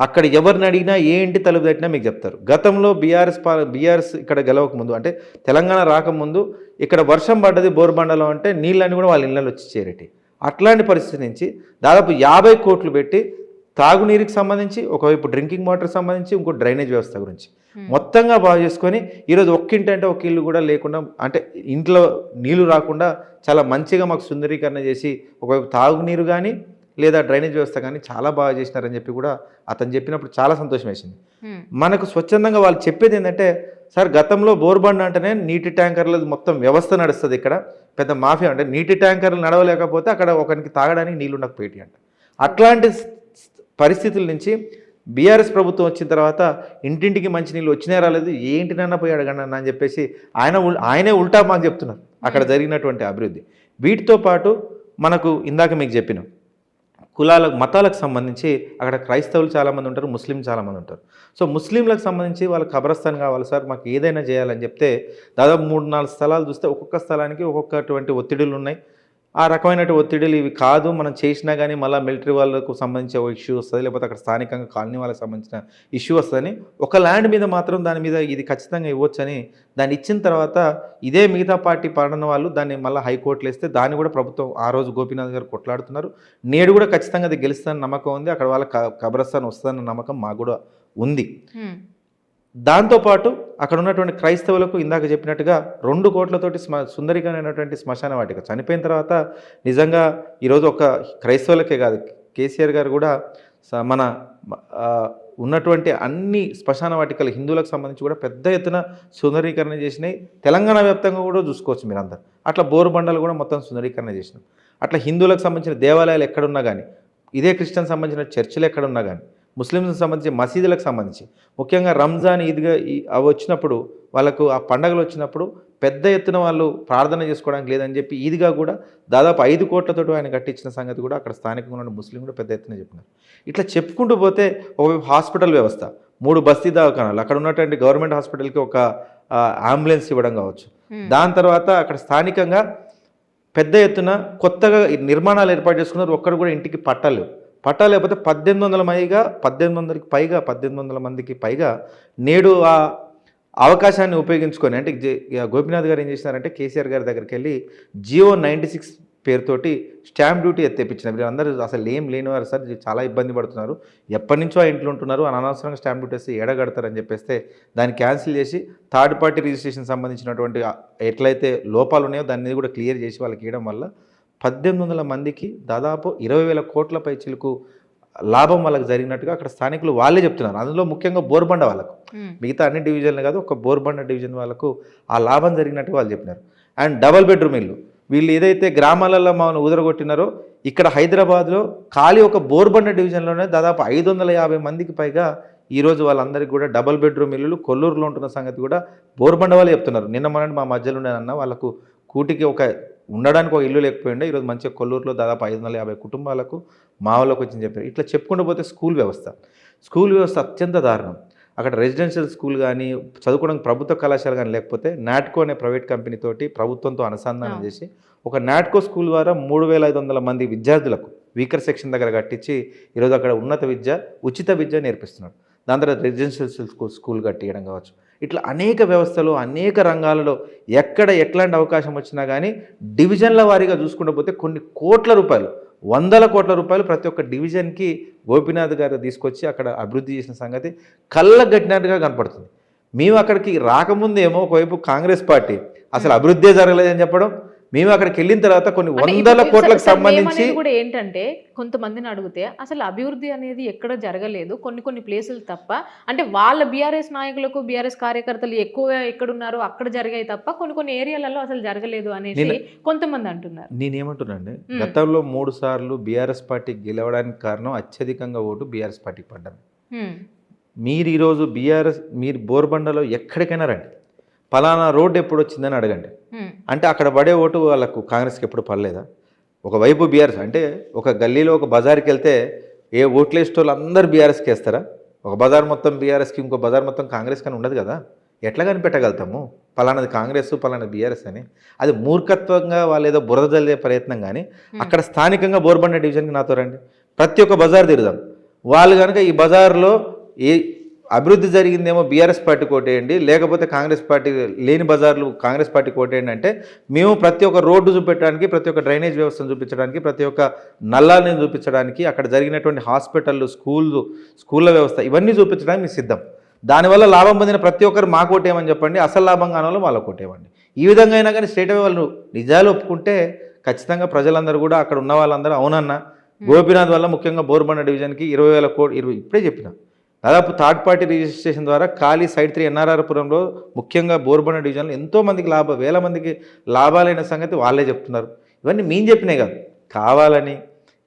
అక్కడ ఎవరిని అడిగినా ఏ ఇంటి తలుపు తట్టినా మీకు చెప్తారు. గతంలో బీఆర్ఎస్ ఇక్కడ గెలవక ముందు అంటే తెలంగాణ రాకముందు ఇక్కడ వర్షం పడ్డది బోర్బండలో అంటే నీళ్ళని కూడా వాళ్ళ ఇళ్ళలో వచ్చి చేరేటి. అట్లాంటి పరిస్థితి నుంచి దాదాపు 50 కోట్లు పెట్టి తాగునీరుకి సంబంధించి, ఒకవైపు డ్రింకింగ్ వాటర్ సంబంధించి, ఇంకో డ్రైనేజ్ వ్యవస్థ గురించి మొత్తంగా బాగు చేసుకొని ఈరోజు ఒక్కింటి అంటే ఒక ఇల్లు కూడా లేకుండా, అంటే ఇంట్లో నీళ్లు రాకుండా చాలా మంచిగా మాకు సుందరీకరణ చేసి ఒకవైపు తాగునీరు కానీ లేదా డ్రైనేజ్ వ్యవస్థ కానీ చాలా బాగా చేసినారని చెప్పి కూడా అతను చెప్పినప్పుడు చాలా సంతోషం వేసింది. మనకు స్వచ్ఛందంగా వాళ్ళు చెప్పేది ఏంటంటే, సార్ గతంలో బోర్బండ అంటేనే నీటి ట్యాంకర్లు మొత్తం వ్యవస్థ నడుస్తుంది, ఇక్కడ పెద్ద మాఫియా అంటే నీటి ట్యాంకర్లు నడవలేకపోతే అక్కడ ఒకరికి తాగడానికి నీళ్ళు ఉండకపోయేటి అంట. అట్లాంటి పరిస్థితుల నుంచి బీఆర్ఎస్ ప్రభుత్వం వచ్చిన తర్వాత ఇంటింటికి మంచినీళ్ళు వచ్చినా రాలేదు, ఏంటినన్నా పోయి అడగండి అన్న అని చెప్పేసి ఆయనే ఉల్టా మాకు చెప్తున్నారు అక్కడ జరిగినటువంటి అభివృద్ధి. వీటితో పాటు మనకు ఇందాక మీకు చెప్పిన మతాలకు సంబంధించి అక్కడ క్రైస్తవులు చాలామంది ఉంటారు, ముస్లిం చాలామంది ఉంటారు. సో ముస్లింలకు సంబంధించి వాళ్ళ ఖబరస్థాన్ కావాలి సార్, మాకు ఏదైనా చేయాలని చెప్తే దాదాపు 3-4 స్థలాలు చూస్తే ఒక్కొక్క స్థలానికి ఒక్కొక్కటువంటి ఒత్తిడులు ఉన్నాయి. ఆ రకమైన ఒత్తిడులు ఇవి కాదు, మనం చేసినా కానీ మళ్ళీ మిలిటరీ వాళ్ళకు సంబంధించిన ఇష్యూ వస్తుంది, లేకపోతే అక్కడ స్థానికంగా కాలనీ వాళ్ళకి సంబంధించిన ఇష్యూ వస్తుందని ఒక ల్యాండ్ మీద మాత్రం దాని మీద ఇది ఖచ్చితంగా ఇవ్వచ్చని దాన్ని ఇచ్చిన తర్వాత ఇదే మిగతా పార్టీ పడిన వాళ్ళు దాన్ని మళ్ళీ హైకోర్టులో వేస్తే దాన్ని కూడా ప్రభుత్వం ఆ రోజు గోపీనాథ్ గారు కొట్లాడుతున్నారు. నేడు కూడా ఖచ్చితంగా అది గెలుస్తుందని నమ్మకం ఉంది, అక్కడ వాళ్ళ కబ్రస్థాన్ వస్తుందన్న నమ్మకం మాకు కూడా ఉంది. దాంతోపాటు అక్కడ ఉన్నటువంటి క్రైస్తవులకు ఇందాక చెప్పినట్టుగా 2 కోట్లతోటి సుందరీకరణమైనటువంటి శ్మశాన వాటిక చనిపోయిన తర్వాత నిజంగా ఈరోజు ఒక క్రైస్తవులకే కాదు, కేసీఆర్ గారు కూడా మన ఉన్నటువంటి అన్ని శ్మశాన వాటికలు హిందువులకు సంబంధించి కూడా పెద్ద ఎత్తున సుందరీకరణ చేసినాయి. తెలంగాణ వ్యాప్తంగా కూడా చూసుకోవచ్చు మీరందరూ. అట్లా బోరుబండలు కూడా మొత్తం సుందరీకరణ చేసినాం. అట్లా హిందువులకు సంబంధించిన దేవాలయాలు ఎక్కడున్నా కానీ, ఇదే క్రిస్టియన్ సంబంధించిన చర్చిలు ఎక్కడున్నా కానీ, ముస్లింలకు సంబంధించి మసీదులకు సంబంధించి ముఖ్యంగా రంజాన్ ఈద్గా అవి వచ్చినప్పుడు వాళ్ళకు ఆ పండగలు వచ్చినప్పుడు పెద్ద ఎత్తున వాళ్ళు ప్రార్థన చేసుకోవడానికి లేదని చెప్పి ఈద్గా కూడా దాదాపు 5 కోట్లతో ఆయన కట్టించిన సంగతి కూడా అక్కడ స్థానికంగా ఉన్న ముస్లిం కూడా పెద్ద ఎత్తున చెప్పినారు. ఇట్లా చెప్పుకుంటూ పోతే ఒకవైపు హాస్పిటల్ వ్యవస్థ, 3 బస్తీ దవాఖానాలు, అక్కడ ఉన్నటువంటి గవర్నమెంట్ హాస్పిటల్కి ఒక అంబులెన్స్ ఇవ్వడం కావచ్చు. దాని తర్వాత అక్కడ స్థానికంగా పెద్ద ఎత్తున కొత్తగా నిర్మాణాలు ఏర్పాటు చేసుకున్నారు. ఒక్కరు కూడా ఇంటికి పట్టాలు లేకపోతే 1800 మందికి పైగా నేడు ఆ అవకాశాన్ని ఉపయోగించుకొని, అంటే గోపీనాథ్ గారు ఏం చేసినారంటే కేసీఆర్ గారి దగ్గరికి వెళ్ళి జియో 96 పేరుతోటి స్టాంప్ డ్యూటీ ఎత్తేపించిన. వీళ్ళందరూ అసలు ఏం లేనివారు సార్, చాలా ఇబ్బంది పడుతున్నారు, ఎప్పటి నుంచో ఆ ఇంట్లో ఉంటున్నారు, అనవసరంగా స్టాంప్ డ్యూటీ వేస్తే ఎడగడతారని చెప్పేస్తే దాన్ని క్యాన్సిల్ చేసి థర్డ్ పార్టీ రిజిస్ట్రేషన్ సంబంధించినటువంటి ఎట్లయితే లోపాలు ఉన్నాయో దాన్ని కూడా క్లియర్ చేసి వాళ్ళకి ఇవ్వడం వల్ల 1800 మందికి దాదాపు 20,000 కోట్ల పైచిలకు లాభం వాళ్ళకి జరిగినట్టుగా అక్కడ స్థానికులు వాళ్ళే చెప్తున్నారు. అందులో ముఖ్యంగా బోర్బండ వాళ్ళకు, మిగతా అన్ని డివిజన్లు కాదు, ఒక బోర్బండ డివిజన్ వాళ్ళకు ఆ లాభం జరిగినట్టుగా వాళ్ళు చెప్పినారు. అండ్ డబల్ బెడ్రూమ్ ఇల్లు వీళ్ళు ఏదైతే గ్రామాలలో మనం ఉదరగొట్టినారో ఇక్కడ హైదరాబాద్లో ఖాళీ ఒక బోర్బండ డివిజన్లోనే దాదాపు 550 మందికి పైగా ఈరోజు వాళ్ళందరికీ కూడా డబల్ బెడ్రూమ్ ఇల్లులు కొల్లూరులో ఉంటున్న సంగతి కూడా బోర్బండ వాళ్ళు చెప్తున్నారు. నిన్న మొన్న మా మధ్యలో ఉండేదన్న వాళ్ళకు కూటికి ఉండడానికి ఒక ఇల్లు లేకపోయిండే, ఈరోజు మంచిగా కొల్లూరులో దాదాపు 550 కుటుంబాలకు మా వాళ్ళకి వచ్చింది చెప్పారు. ఇట్లా చెప్పుకుంటూ పోతే స్కూల్ వ్యవస్థ అత్యంత దారుణం. అక్కడ రెసిడెన్షియల్ స్కూల్ కానీ చదువుకోవడానికి ప్రభుత్వ కళాశాల కానీ లేకపోతే నాట్కో అనే ప్రైవేట్ కంపెనీతోటి ప్రభుత్వంతో అనుసంధానం చేసి ఒక నాట్కో స్కూల్ ద్వారా 3,500 మంది విద్యార్థులకు వీకర్ సెక్షన్ దగ్గర కట్టించి ఈరోజు అక్కడ ఉచిత విద్య నేర్పిస్తున్నాడు. దాని తర్వాత రెసిడెన్షియల్ స్కూల్ కట్టియడం కావచ్చు. ఇట్లా అనేక వ్యవస్థలు అనేక రంగాలలో ఎక్కడ ఎట్లాంటి అవకాశం వచ్చినా కానీ డివిజన్ల వారీగా చూసుకుంటూ పోతే కొన్ని కోట్ల రూపాయలు, 100 కోట్ల రూపాయలు ప్రతి ఒక్క డివిజన్కి గోపీనాథ్ గారు తీసుకొచ్చి అక్కడ అభివృద్ధి చేసిన సంగతి కళ్ళకు కట్టినట్టుగా కనపడుతుంది. మేము అక్కడికి రాకముందేమో ఒకవైపు కాంగ్రెస్ పార్టీ అసలు అభివృద్ధి జరగలేదని చెప్పడం, మేము అక్కడికి వెళ్ళిన తర్వాత కొన్ని 100 కోట్లకు సంబంధించి కూడా ఏంటంటే కొంతమందిని అడిగితే అసలు అభివృద్ధి అనేది ఎక్కడ జరగలేదు, కొన్ని ప్లేసులు తప్ప, అంటే వాళ్ళ బీఆర్ఎస్ నాయకులకు బీఆర్ఎస్ కార్యకర్తలు ఎక్కువగా ఎక్కడున్నారో అక్కడ జరిగాయి తప్ప కొన్ని ఏరియాలలో అసలు జరగలేదు అనేసి కొంతమంది అంటున్నారు. నేనేమంటున్నాండి, గతంలో 3 సార్లు బీఆర్ఎస్ పార్టీ గెలవడానికి కారణం అత్యధికంగా ఓటు బీఆర్ఎస్ పార్టీకి పడ్డాను. మీరు ఈరోజు మీరు బోర్బండలో ఎక్కడికైనా రండి, పలానా రోడ్డు ఎప్పుడు వచ్చిందని అడగండి, అంటే అక్కడ పడే ఓటు వాళ్ళకు కాంగ్రెస్కి ఎప్పుడు పడలేదా? ఒకవైపు బీఆర్ఎస్ అంటే ఒక గల్లీలో ఒక బజార్కి వెళ్తే ఏ ఓట్లు వేసే వాళ్ళు అందరూ బీఆర్ఎస్కి వేస్తారా? ఒక బజార్ మొత్తం బీఆర్ఎస్కి ఇంకో బజార్ మొత్తం కాంగ్రెస్ కానీ ఉండదు కదా. ఎట్లా కనిపెట్టగలుగుతాము పలానాది కాంగ్రెస్ పలానా బీఆర్ఎస్ అని? అది మూర్ఖత్వంగా వాళ్ళు ఏదో బురద జల్లే ప్రయత్నం. కానీ అక్కడ స్థానికంగా బోర్బండ డివిజన్కి నాతో రండి, ప్రతి ఒక్క బజార్ తిరుగుదాం. వాళ్ళు కనుక ఈ బజార్లో అభివృద్ధి జరిగిందేమో బీఆర్ఎస్ పార్టీ కోటేయండి, లేకపోతే కాంగ్రెస్ పార్టీ లేని బజార్లు కాంగ్రెస్ పార్టీ కోటేయండి అంటే మేము ప్రతి ఒక్క రోడ్డు చూపించడానికి, ప్రతి ఒక్క డ్రైనేజ్ వ్యవస్థను చూపించడానికి, ప్రతి ఒక్క నల్లాలని చూపించడానికి, అక్కడ జరిగినటువంటి హాస్పిటళ్ళు, స్కూళ్ళ వ్యవస్థ ఇవన్నీ చూపించడానికి మేము సిద్ధం. దానివల్ల లాభం పొందిన ప్రతి ఒక్కరు మా కోటేయమని చెప్పండి, అసలు లాభం కాని వాళ్ళు వాళ్ళ కోటేయమండి. ఈ విధంగా అయినా కానీ స్ట్రేట్ అవే వాళ్ళు నిజాలు ఒప్పుకుంటే ఖచ్చితంగా ప్రజలందరూ కూడా అక్కడ ఉన్న వాళ్ళందరూ అవునన్నా గోపీనాథ్ వల్ల ముఖ్యంగా బోర్బండ డివిజన్కి 20,000 కోట్లు ఇప్పుడే చెప్పిన దాదాపు థర్డ్ పార్టీ రిజిస్ట్రేషన్ ద్వారా ఖాళీ సైడ్ 3 ఎన్ఆర్ఆర్పురంలో ముఖ్యంగా బోర్బండ డివిజన్లో ఎంతోమందికి వేల మందికి లాభాలైన సంగతి వాళ్ళే చెప్తున్నారు. ఇవన్నీ మేము చెప్పినాయి కాదు, కావాలని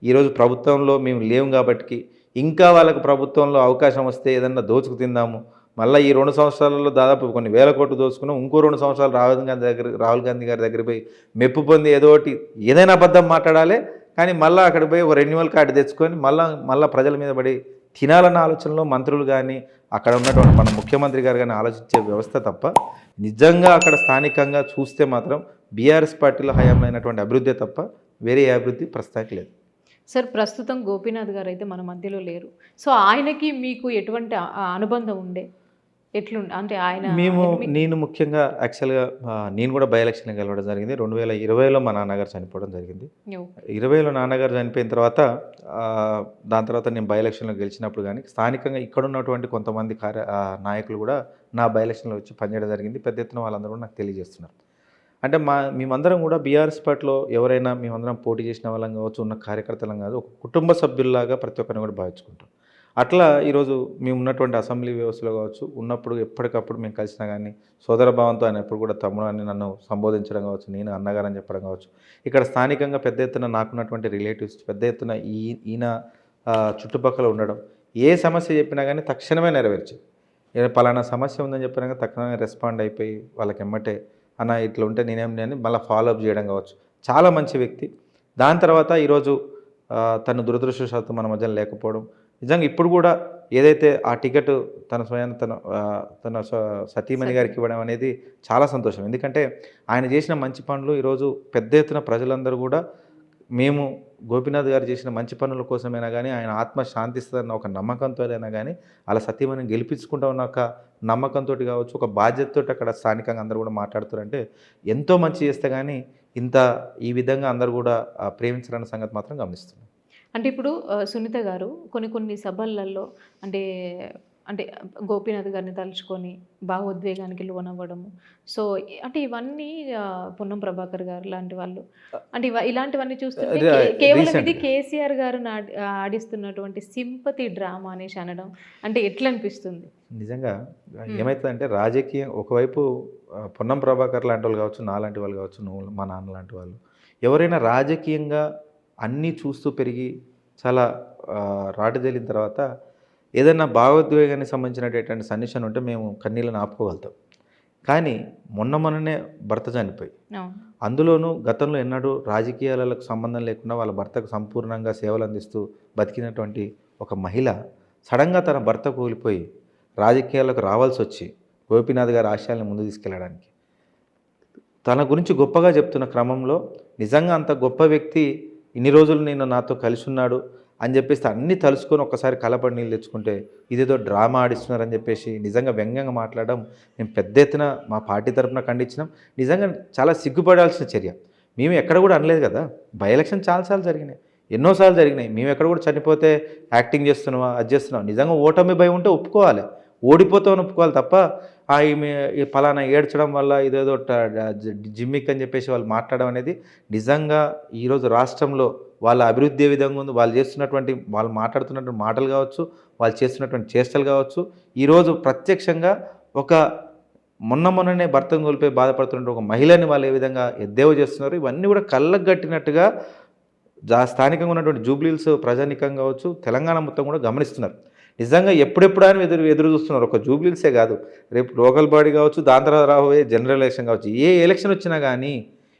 ఈరోజు ప్రభుత్వంలో మేము లేవు కాబట్టి ఇంకా వాళ్ళకు ప్రభుత్వంలో అవకాశం వస్తే ఏదన్నా దోచుకు తిందాము, మళ్ళీ ఈ 2 సంవత్సరాలలో దాదాపు కొన్ని వేల కోట్లు దోచుకున్నాం, ఇంకో 2 సంవత్సరాలు రాహుల్ గాంధీ గారి దగ్గర పోయి మెప్పు పొంది ఏదో ఒకటి ఏదైనా అబద్ధం మాట్లాడాలి, కానీ మళ్ళీ అక్కడికి పోయి ఒక రెన్యువల్ కార్డు తెచ్చుకొని మళ్ళీ ప్రజల మీద పడి తినాలన్న ఆలోచనలో మంత్రులు కానీ అక్కడ ఉన్నటువంటి మన ముఖ్యమంత్రి గారు కానీ ఆలోచించే వ్యవస్థ తప్ప, నిజంగా అక్కడ స్థానికంగా చూస్తే మాత్రం బీఆర్ఎస్ పార్టీలో హయాంలో అభివృద్ధి తప్ప వేరే ఏ అభివృద్ధి ప్రస్తుతానికి లేదు. సార్ ప్రస్తుతం గోపీనాథ్ గారు అయితే మన మధ్యలో లేరు. సో ఆయనకి మీకు ఎటువంటి అనుబంధం ఉండే ఎట్లుండే అంటే నేను ముఖ్యంగా యాక్చువల్గా నేను కూడా బై ఎలక్షన్కి వెళ్ళడం జరిగింది. 2020లో మా నాన్నగారు చనిపోవడం జరిగింది. 20లో నాన్నగారు చనిపోయిన తర్వాత దాని తర్వాత నేను బై ఎలక్షన్లో గెలిచినప్పుడు కానీ స్థానికంగా ఇక్కడ ఉన్నటువంటి కొంతమంది నాయకులు కూడా నా బై ఎలక్షన్లో వచ్చి పనిచేయడం జరిగింది. పెద్ద ఎత్తున వాళ్ళందరూ కూడా నాకు తెలియజేస్తున్నారు. అంటే మేమందరం కూడా బీఆర్ఎస్ పార్టీలో ఎవరైనా మేమందరం పోటీ చేసిన వాళ్ళం కావచ్చు, ఉన్న కార్యకర్తలం కాదు, ఒక కుటుంబ సభ్యుల్లాగా ప్రతి ఒక్కరిని కూడా భావించుకుంటాం. అట్లా ఈరోజు మేము ఉన్నటువంటి అసెంబ్లీ వ్యవస్థలో కావచ్చు, ఉన్నప్పుడు ఎప్పటికప్పుడు మేము కలిసినా కానీ సోదరభావంతో ఆయన ఎప్పుడు కూడా తమ్ముడు అని నన్ను సంబోధించడం కావచ్చు, నేను అన్నగారని చెప్పడం కావచ్చు, ఇక్కడ స్థానికంగా పెద్ద ఎత్తున నాకున్నటువంటి రిలేటివ్స్ పెద్ద ఎత్తున ఈయన చుట్టుపక్కల ఉండడం, ఏ సమస్య చెప్పినా కానీ తక్షణమే నెరవేర్చారు. పలానా సమస్య ఉందని చెప్పినా కానీ తక్షణమే రెస్పాండ్ అయిపోయి వాళ్ళకి ఎమ్మటే అన్న ఇట్లా ఉంటే నేనేమి మళ్ళీ ఫాలోఅప్ చేయడం కావచ్చు, చాలా మంచి వ్యక్తి. దాని తర్వాత ఈరోజు తను దురదృష్టవశాత్తు మన మధ్య లేకపోవడం, నిజంగా ఇప్పుడు కూడా ఏదైతే ఆ టికెట్ తన స్వయాన్ని తన సతీమణి గారికి ఇవ్వడం అనేది చాలా సంతోషం. ఎందుకంటే ఆయన చేసిన మంచి పనులు ఈరోజు పెద్ద ఎత్తున ప్రజలందరూ కూడా మేము గోపీనాథ్ గారు చేసిన మంచి పనుల కోసమైనా కానీ, ఆయన ఆత్మ శాంతిస్తుందన్న ఒక నమ్మకంతో అయినా కానీ, అలా సతీమణిని గెలిపించుకుంటా ఉన్న ఒక నమ్మకంతో కావచ్చు, ఒక బాధ్యతతో అక్కడ స్థానికంగా అందరూ కూడా మాట్లాడుతారంటే ఎంతో మంచి చేస్తే కానీ ఈ విధంగా అందరూ కూడా ప్రేమించాలన్న సంగతి మాత్రం గమనిస్తున్నాం. అంటే ఇప్పుడు సునీత గారు కొన్ని సభలలో అంటే అంటే గోపీనాథ్ గారిని తలుచుకొని భావోద్వేగానికి లోనవ్వడము. సో అంటే ఇవన్నీ పొన్నం ప్రభాకర్ గారు లాంటి వాళ్ళు అంటే ఇలాంటివన్నీ చూస్తుంటే కేవలం ఇది కేసీఆర్ గారు ఆడిస్తున్నటువంటి సింపతి డ్రామా అనేసి అనడం అంటే ఎట్లా అనిపిస్తుంది? నిజంగా ఏమవుతుందంటే రాజకీయం ఒకవైపు పొన్నం ప్రభాకర్ లాంటి వాళ్ళు కావచ్చు, నా లాంటి వాళ్ళు కావచ్చు, నువ్వు మా నాన్న లాంటి వాళ్ళు ఎవరైనా రాజకీయంగా అన్నీ చూస్తూ పెరిగి చాలా రాటుదేలిన తర్వాత ఏదైనా భావోద్వేగానికి సంబంధించినటువంటి సన్నివేశం ఉంటే మేము కన్నీళ్ళని ఆపుకోగలుగుతాం. కానీ మొన్ననే భర్త చనిపోయి, అందులోనూ గతంలో ఎన్నడూ రాజకీయాలకు సంబంధం లేకుండా వాళ్ళ భర్తకు సంపూర్ణంగా సేవలు అందిస్తూ బతికినటువంటి ఒక మహిళ సడన్గా తన భర్త కూలిపోయి రాజకీయాలకు రావాల్సి వచ్చి గోపీనాథ్ గారి ఆశయాలను ముందు తీసుకెళ్ళడానికి తన గురించి గొప్పగా చెప్తున్న క్రమంలో నిజంగా అంత గొప్ప వ్యక్తి ఇన్ని రోజులు నేను నాతో కలిసి ఉన్నాడు అని చెప్పేసి అన్నీ తలుసుకొని ఒక్కసారి కలపడి నీళ్ళు తెచ్చుకుంటే ఇదేదో డ్రామా ఆడిస్తున్నారని చెప్పేసి నిజంగా వ్యంగ్యంగా మాట్లాడడం మేము పెద్ద ఎత్తున మా పార్టీ తరఫున ఖండించినాం. నిజంగా చాలా సిగ్గుపడాల్సిన చర్య. మేము ఎక్కడ కూడా అనలేదు కదా, బై ఎలక్షన్ చాలాసార్లు జరిగినాయి, ఎన్నోసార్లు జరిగినాయి. మేము ఎక్కడ కూడా చనిపోతే యాక్టింగ్ చేస్తున్నావా అది చేస్తున్నాం. నిజంగా ఓటమి భయం ఉంటే ఒప్పుకోవాలి, ఓడిపోతామని ఒప్పుకోవాలి తప్ప ఈ పలానా ఏడ్చడం వల్ల ఇదేదో జిమ్మిక్ అని చెప్పేసి వాళ్ళు మాట్లాడడం అనేది నిజంగా ఈరోజు రాష్ట్రంలో వాళ్ళ అభివృద్ధి ఏ విధంగా ఉంది, వాళ్ళు మాట్లాడుతున్నటువంటి మాటలు కావచ్చు, వాళ్ళు చేస్తున్నటువంటి చేష్టలు కావచ్చు, ఈరోజు ప్రత్యక్షంగా ఒక మొన్ననే భర్తను కోల్పోయి బాధపడుతున్న ఒక మహిళని వాళ్ళు ఏ విధంగా ఎద్దేవా చేస్తున్నారు, ఇవన్నీ కూడా కళ్ళకు గట్టినట్టుగా స్థానికంగా ఉన్నటువంటి జూబ్లీహిల్స్ ప్రజానికం కావచ్చు, తెలంగాణ మొత్తం కూడా గమనిస్తున్నారు. నిజంగా ఎప్పుడెప్పుడు అని ఎదురు చూస్తున్నారు. ఒక జూబ్లీహిల్సే కాదు, రేపు లోకల్ బాడీ కావచ్చు, దాని తర్వాత రాబోయే జనరల్ ఎలక్షన్ కావచ్చు, ఏ ఎలక్షన్ వచ్చినా కానీ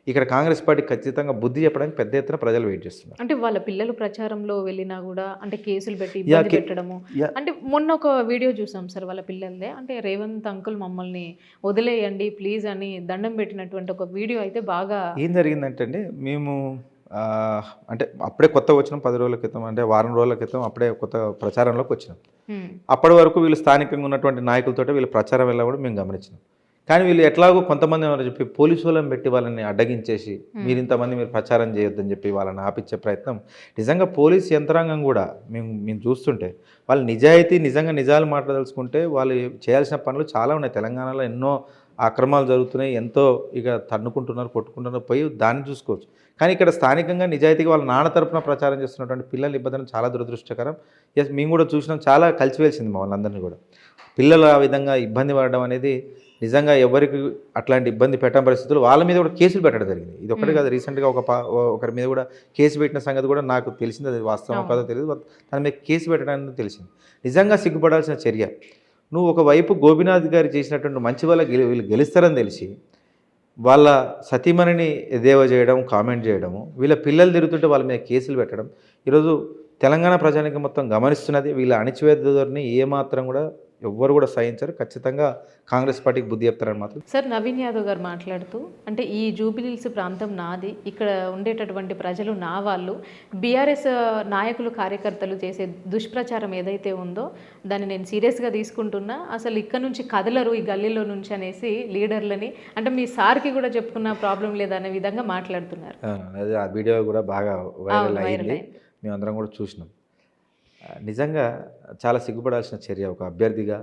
ఇక్కడ కాంగ్రెస్ పార్టీ ఖచ్చితంగా బుద్ధి చెప్పడానికి పెద్ద ఎత్తున ప్రజలు వెయిట్ చేస్తున్నారు. అంటే వాళ్ళ పిల్లలు ప్రచారంలో వెళ్ళినా కూడా అంటే కేసులు పెట్టి ఇబ్బంది పెట్టడము. అంటే మొన్న ఒక వీడియో చూసాం సార్ వాళ్ళ పిల్లలదే, అంటే రేవంత్ అంకుల్ మమ్మల్ని వదిలేయండి ప్లీజ్ అని దండం పెట్టినటువంటి ఒక వీడియో అయితే బాగా ఏం జరిగిందంటే అండి, మేము అంటే అప్పుడే కొత్త వచ్చినాం, 10 రోజుల క్రితం అంటే వారం రోజుల క్రితం అప్పుడే కొత్త ప్రచారంలోకి వచ్చినాం. అప్పటి వరకు వీళ్ళు స్థానికంగా ఉన్నటువంటి నాయకులతో వీళ్ళు ప్రచారం వెళ్ళా కూడా మేము గమనించినాం. కానీ వీళ్ళు ఎట్లాగో కొంతమంది ఏమన్నా చెప్పి పోలీసు వాళ్ళని పెట్టి వాళ్ళని అడ్డగించేసి మీరు ప్రచారం చేయొద్దని చెప్పి వాళ్ళని ఆపించే ప్రయత్నం. నిజంగా పోలీస్ యంత్రాంగం కూడా మేము చూస్తుంటే వాళ్ళు నిజాలు మాట్లాడదలుచుకుంటే వాళ్ళు చేయాల్సిన పనులు చాలా ఉన్నాయి. తెలంగాణలో ఎన్నో అక్రమాలు జరుగుతున్నాయి, ఎంతో ఇక తన్నుకుంటున్నారు, కొట్టుకుంటున్నారు, పోయి దాన్ని చూసుకోవచ్చు. కానీ ఇక్కడ స్థానికంగా నిజాయితీగా వాళ్ళ నాన్న తరపున ప్రచారం చేస్తున్నటువంటి పిల్లలు ఇబ్బంది చాలా దురదృష్టకరం. మేము కూడా చూసినాం, చాలా కలిసివేసింది మా వాళ్ళందరినీ కూడా. పిల్లలు ఆ విధంగా ఇబ్బంది పడడం అనేది నిజంగా ఎవరికి అట్లాంటి ఇబ్బంది పెట్టని పరిస్థితులు వాళ్ళ మీద కూడా కేసులు పెట్టడం జరిగింది. ఇది ఒకటి కాదు, రీసెంట్గా ఒకరి మీద కూడా కేసు పెట్టిన సంగతి కూడా నాకు తెలిసింది. అది వాస్తవం కాదో తెలియదు, తన మీద కేసు పెట్టడానికి తెలిసింది. నిజంగా సిగ్గుపడాల్సిన చర్య. నువ్వు ఒకవైపు గోపీనాథ్ గారు చేసినటువంటి మంచి వల్ల వీళ్ళు గెలుస్తారని తెలిసి వాళ్ళ సతీమణిని ఎద్దేవా చేయడం, కామెంట్ చేయడము, వీళ్ళ పిల్లలు తిరుగుతుంటే వాళ్ళ మీద కేసులు పెట్టడం, ఈరోజు తెలంగాణ ప్రజానికి మొత్తం గమనిస్తున్నది. వీళ్ళ అణిచివేత ధోరణి ఏమాత్రం కూడా ఎవ్వరు కూడా సహించరు. ఖచ్చితంగా కాంగ్రెస్ పార్టీకి బుద్ధి చెప్తారని మాత్రం. సార్, నవీన్ యాదవ్ గారు మాట్లాడుతూ, అంటే ఈ జూబిలీహిల్స్ ప్రాంతం నాది, ఇక్కడ ఉండేటటువంటి ప్రజలు నా వాళ్ళు, బీఆర్ఎస్ నాయకులు కార్యకర్తలు చేసే దుష్ప్రచారం ఏదైతే ఉందో దాన్ని నేను సీరియస్గా తీసుకుంటున్నా, అసలు ఇక్కడ నుంచి కదలరు ఈ గల్లీలో నుంచి అనేసి లీడర్లని, అంటే మీ సార్కి కూడా చెప్పుకున్న ప్రాబ్లం లేదనే విధంగా మాట్లాడుతున్నారు. అది ఆ వీడియో కూడా బాగా వైరల్ అయింది, మేమందరం కూడా చూసినాం. నిజంగా చాలా సిగ్గుపడాల్సిన చర్య. ఒక అభ్యర్థిగా,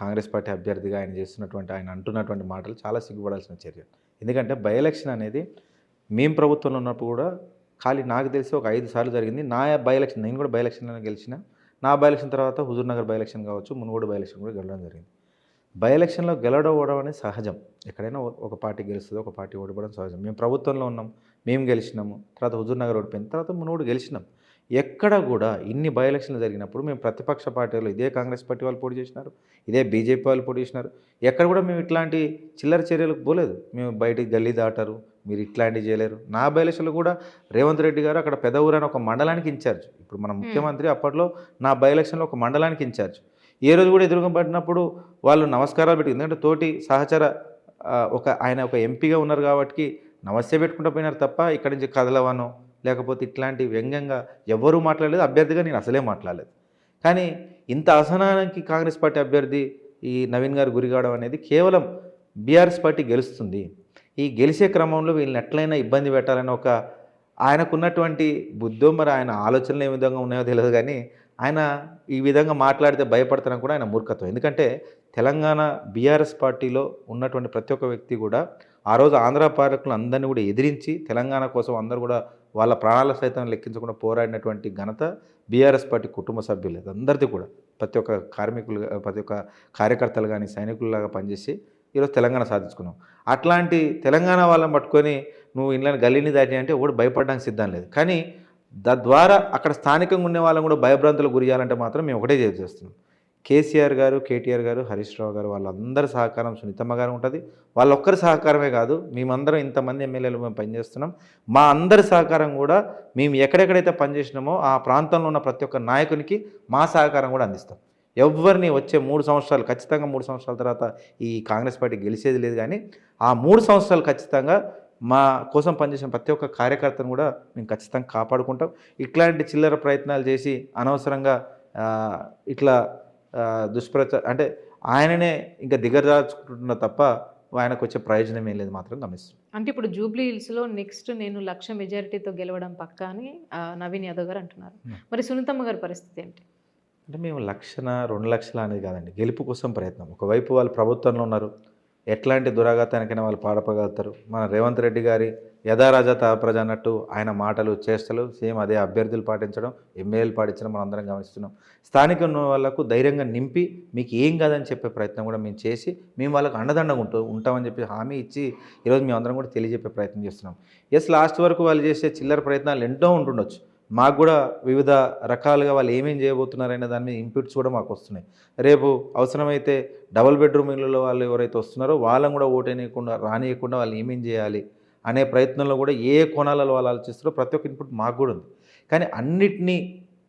కాంగ్రెస్ పార్టీ అభ్యర్థిగా ఆయన అంటున్నటువంటి మాటలు చాలా సిగ్గుపడాల్సిన చర్య. ఎందుకంటే బై ఎలక్షన్ అనేది మేము ప్రభుత్వంలో ఉన్నప్పుడు కూడా నాకు తెలిసి ఒక 5 సార్లు జరిగింది. నా బై ఎలక్షన్, నేను కూడా బై ఎలక్షన్లో గెలిచిన. నా బై ఎలక్షన్ తర్వాత హుజూర్నగర్ బై ఎలక్షన్ కావచ్చు, మునుగోడు బై ఎలక్షన్ కూడా గెలవడం జరిగింది. బై ఎలక్షన్లో గెలవడం అనేది సహజం. ఎక్కడైనా ఒక పార్టీ గెలుస్తుంది, ఒక పార్టీ ఓడిపోవడం సహజం. మేము ప్రభుత్వంలో ఉన్నాం, మేము గెలిచినాము. తర్వాత హుజూర్నగర్ ఓడిపోయిన తర్వాత మునుగోడు గెలిచినాం. ఎక్కడ కూడా ఇన్ని బై ఎలక్షన్లు జరిగినప్పుడు మేము ప్రతిపక్ష పార్టీలు, ఇదే కాంగ్రెస్ పార్టీ వాళ్ళు పోటీ చేసినారు, ఇదే బీజేపీ వాళ్ళు పోటీ చేసినారు, ఎక్కడ కూడా మేము ఇట్లాంటి చిల్లర చర్యలకు పోలేదు. మేము బయటికి గల్లీ దాటారు, మీరు ఇట్లాంటివి చేయలేరు. నా బై ఎలక్షన్లు కూడా రేవంత్ రెడ్డి గారు అక్కడ పెద్ద ఊరు అని ఒక మండలానికి ఇన్ఛార్జ్. ఇప్పుడు మన ముఖ్యమంత్రి అప్పట్లో నా బై ఎలక్షన్లో ఒక మండలానికి ఇన్ఛార్జ్. ఏ రోజు కూడా ఎదురుగబడినప్పుడు వాళ్ళు నమస్కారాలు పెట్టి, ఎందుకంటే తోటి సహచర ఆయన ఒక ఎంపీగా ఉన్నారు కాబట్టి నమస్తే పెట్టుకుంటూ పోయినారు తప్ప ఇక్కడి నుంచి కదలవనో లేకపోతే ఇట్లాంటి వ్యంగ్యంగా ఎవరూ మాట్లాడలేదు. అభ్యర్థిగా నేను అసలే మాట్లాడలేదు. కానీ ఇంత అసహనానికి కాంగ్రెస్ పార్టీ అభ్యర్థి ఈ నవీన్ గారు గురికావడం అనేది కేవలం బీఆర్ఎస్ పార్టీ గెలుస్తుంది. ఈ గెలిచే క్రమంలో వీళ్ళని ఎట్లయినా ఇబ్బంది పెట్టాలని ఒక ఆయనకున్నటువంటి బుద్ధో మరి ఆయన ఆలోచనలు ఏ విధంగా ఉన్నాయో తెలియదు, కానీ ఆయన ఈ విధంగా మాట్లాడితే భయపడతారని కూడా ఆయన మూర్ఖత్వం. ఎందుకంటే తెలంగాణ బీఆర్ఎస్ పార్టీలో ఉన్నటువంటి ప్రతి ఒక్క వ్యక్తి కూడా ఆ రోజు ఆంధ్ర పాలకులు అందరినీ కూడా ఎదిరించి తెలంగాణ కోసం అందరూ కూడా వాళ్ళ ప్రాణాల సైతం లెక్కించకుండా పోరాడినటువంటి ఘనత బీఆర్ఎస్ పార్టీ కుటుంబ సభ్యులు అందరిది కూడా. ప్రతి ఒక్క కార్మికులు, ప్రతి ఒక్క కార్యకర్తలు కానీ సైనికుల్లాగా పనిచేసి ఈరోజు తెలంగాణ సాధించుకున్నాం. అట్లాంటి తెలంగాణ వాళ్ళని పట్టుకొని నువ్వు ఇంట్లో గల్లీని దాటి అంటే ఒకటి భయపడడానికి సిద్ధం లేదు. కానీ తద్వారా అక్కడ స్థానికంగా ఉండే వాళ్ళని కూడా భయభ్రాంతులకు గురి చేయాలంటే మాత్రం మేము ఒకటే చేస్తున్నాం. కేసీఆర్ గారు, కేటీఆర్ గారు, హరీష్ రావు గారు వాళ్ళందరి సహకారం, సునీతమ్మ గారు ఉంటుంది. వాళ్ళొక్కరి సహకారమే కాదు, మేమందరం ఇంతమంది ఎమ్మెల్యేలు మేము పనిచేస్తున్నాం. మా అందరి సహకారం కూడా మేము ఎక్కడెక్కడైతే పనిచేసినామో ఆ ప్రాంతంలో ఉన్న ప్రతి ఒక్క నాయకునికి మా సహకారం కూడా అందిస్తాం. ఎవరిని వచ్చే 3 సంవత్సరాలు, ఖచ్చితంగా 3 సంవత్సరాల తర్వాత ఈ కాంగ్రెస్ పార్టీ గెలిచేది లేదు, కానీ ఆ 3 సంవత్సరాలు ఖచ్చితంగా మా కోసం పనిచేసిన ప్రతి ఒక్క కార్యకర్తను కూడా మేము ఖచ్చితంగా కాపాడుకుంటాం. ఇట్లాంటి చిల్లర ప్రయత్నాలు చేసి అనవసరంగా ఇట్లా అంటే ఆయననే ఇంకా దిగజార్చుకుంటున్నా తప్ప ఆయనకు వచ్చే ప్రయోజనం ఏం లేదు మాత్రం గమనిస్తాం. అంటే ఇప్పుడు జూబ్లీ హిల్స్లో నెక్స్ట్ నేను 1,00,000 మెజారిటీతో గెలవడం పక్కా అని నవీన్ యాదవ్ గారు అంటున్నారు. మరి సునీతమ్మ గారి పరిస్థితి ఏంటి? అంటే మేము 1,00,000, 2,00,000 అనేది కాదండి, గెలుపు కోసం ప్రయత్నం. ఒకవైపు వాళ్ళు ప్రభుత్వంలో ఉన్నారు, ఎట్లాంటి దురాఘాతానికైనా వాళ్ళు పాడపగలుగుతారు. మన రేవంత్ రెడ్డి గారి యథారాజా తాప్రజ అన్నట్టు ఆయన మాటలు చేష్టలు సేమ్ అదే అభ్యర్థులు పాటించడం, ఎమ్మెల్యేలు పాటించడం మనం అందరం గమనిస్తున్నాం. స్థానిక ఉన్న వాళ్ళకు ధైర్యంగా నింపి మీకు ఏం కాదని చెప్పే ప్రయత్నం కూడా మేము చేసి మేము వాళ్ళకు అండదండగా ఉంటామని చెప్పి హామీ ఇచ్చి ఈరోజు మేము అందరం కూడా తెలియజెప్పే ప్రయత్నం చేస్తున్నాం. లాస్ట్ వరకు వాళ్ళు చేసే చిల్లర ప్రయత్నాలు ఎంతో ఉంటుండొచ్చు. మాకు కూడా వివిధ రకాలుగా వాళ్ళు ఏమేం చేయబోతున్నారనే దాని మీద ఇన్పుట్స్ కూడా మాకు వస్తున్నాయి. రేపు అవసరమైతే డబుల్ బెడ్రూమ్ ఇళ్ళలో వాళ్ళు ఎవరైతే వస్తున్నారో వాళ్ళని కూడా ఓటేయకుండా రానియకుండా వాళ్ళు ఏమేం చేయాలి అనే ప్రయత్నంలో కూడా ఏ కోణాలలో వాళ్ళు ఆలోచిస్తారో ప్రతి ఒక్క ఇన్పుట్ మాకు కూడా ఉంది. కానీ అన్నిటినీ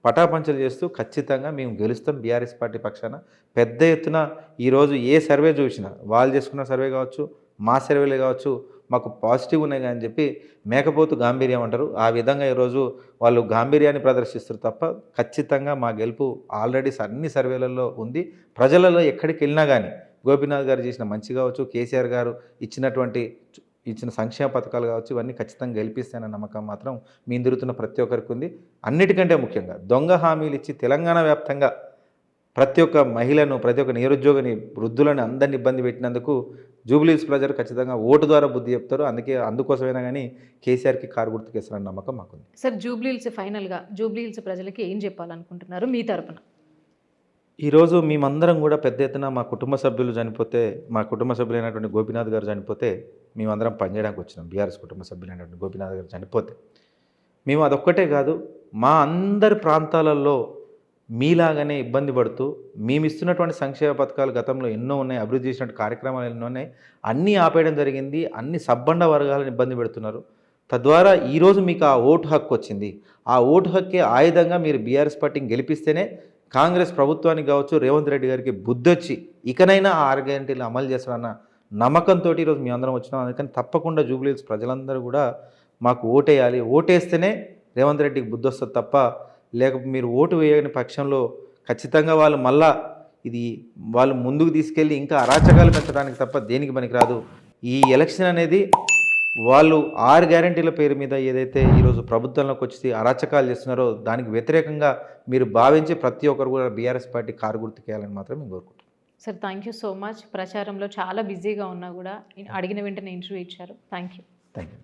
పటాపంచలు చేస్తూ ఖచ్చితంగా మేము గెలుస్తాం బీఆర్ఎస్ పార్టీ పక్షాన. పెద్ద ఎత్తున ఈరోజు ఏ సర్వే చూసినా, వాళ్ళు చేసుకున్న సర్వే కావచ్చు, మా సర్వేలే కావచ్చు, మాకు పాజిటివ్ ఉన్నాయి కానీ చెప్పి మేకపోతు గాంభీర్యం అంటారు, ఆ విధంగా ఈరోజు వాళ్ళు గాంభీర్యాన్ని ప్రదర్శిస్తారు తప్ప ఖచ్చితంగా మా గెలుపు ఆల్రెడీ అన్ని సర్వేలలో ఉంది. ప్రజలలో ఎక్కడికి వెళ్ళినా కానీ గోపీనాథ్ గారు చేసిన మంచి కావచ్చు, కేసీఆర్ గారు ఇచ్చిన సంక్షేమ పథకాలు కావచ్చు, ఇవన్నీ ఖచ్చితంగా గెలిపిస్తాయన్న నమ్మకం మాత్రం మీ తిరుగుతున్న ప్రతి ఒక్కరికి ఉంది. అన్నిటికంటే ముఖ్యంగా దొంగ హామీలు ఇచ్చి తెలంగాణ వ్యాప్తంగా ప్రతి ఒక్క మహిళను, ప్రతి ఒక్క నిరుద్యోగిని, వృద్ధులను అందరిని ఇబ్బంది పెట్టినందుకు జూబ్లీహిల్స్ ప్రజలు ఖచ్చితంగా ఓటు ద్వారా బుద్ధి చెప్తారు. అందుకోసమైనా కానీ కేసీఆర్కి కారు గుర్తుకేస్తారన్న నమ్మకం మాకుంది. సార్, జూబ్లీహిల్స్ ఫైనల్గా జూబ్లీహిల్స్ ప్రజలకి ఏం చెప్పాలనుకుంటున్నారు మీ తరపున? ఈరోజు మేమందరం కూడా పెద్ద ఎత్తున మా కుటుంబ సభ్యులు చనిపోతే, మా కుటుంబ సభ్యులైనటువంటి గోపీనాథ్ గారు చనిపోతే, మేమందరం పనిచేయడానికి వచ్చినాం. బీఆర్ఎస్ కుటుంబ సభ్యులైనటువంటి గోపీనాథ్ గారు చనిపోతే. మేము అదొక్కటే కాదు, మా అందరి ప్రాంతాలలో మీలాగానే ఇబ్బంది పడుతూ, మేమిస్తున్నటువంటి సంక్షేమ పథకాలు గతంలో ఎన్నో ఉన్నాయి, అభివృద్ధి చేసినటువంటి కార్యక్రమాలు ఎన్నో ఉన్నాయి, అన్నీ ఆపేయడం జరిగింది. అన్ని సబ్బండ వర్గాలను ఇబ్బంది పెడుతున్నారు. తద్వారా ఈరోజు మీకు ఆ ఓటు హక్కు వచ్చింది. ఆ ఓటు హక్కే ఆయుధంగా మీరు బీఆర్ఎస్ పార్టీని గెలిపిస్తేనే కాంగ్రెస్ ప్రభుత్వానికి కావచ్చు, రేవంత్ రెడ్డి గారికి బుద్ధొచ్చి ఇకనైనా ఆ 6 గ్యారెంటీలు అమలు చేస్తారన్న నమ్మకంతో ఈరోజు మీ అందరం వచ్చినాం. అందుకని తప్పకుండా జూబ్లీ హిల్స్ ప్రజలందరూ కూడా మాకు ఓటేయాలి. ఓటేస్తేనే రేవంత్ రెడ్డికి బుద్ధి వస్తుంది తప్ప, లేకపోతే మీరు ఓటు వేయని పక్షంలో ఖచ్చితంగా వాళ్ళు మళ్ళా వాళ్ళు ముందుకు తీసుకెళ్ళి ఇంకా అరాచకాలు పెంచడానికి తప్ప దేనికి పనికిరాదు. ఈ ఎలక్షన్ అనేది వాళ్ళు 6 గ్యారెంటీల పేరు మీద ఏదైతే ఈరోజు ప్రభుత్వంలోకి వచ్చి అరాచకాలు చేస్తున్నారో దానికి వ్యతిరేకంగా మీరు భావించి ప్రతి ఒక్కరు కూడా బీఆర్ఎస్ పార్టీ కారు గుర్తుకేయాలని మాత్రం మేము కోరుకుంటున్నాం. Sir thank you so much. ప్రచారంలో చాలా బిజీగా ఉన్నా కూడా అడిగిన వెంటనే ఇంటర్వ్యూ ఇచ్చారు. Thank you. Thank you.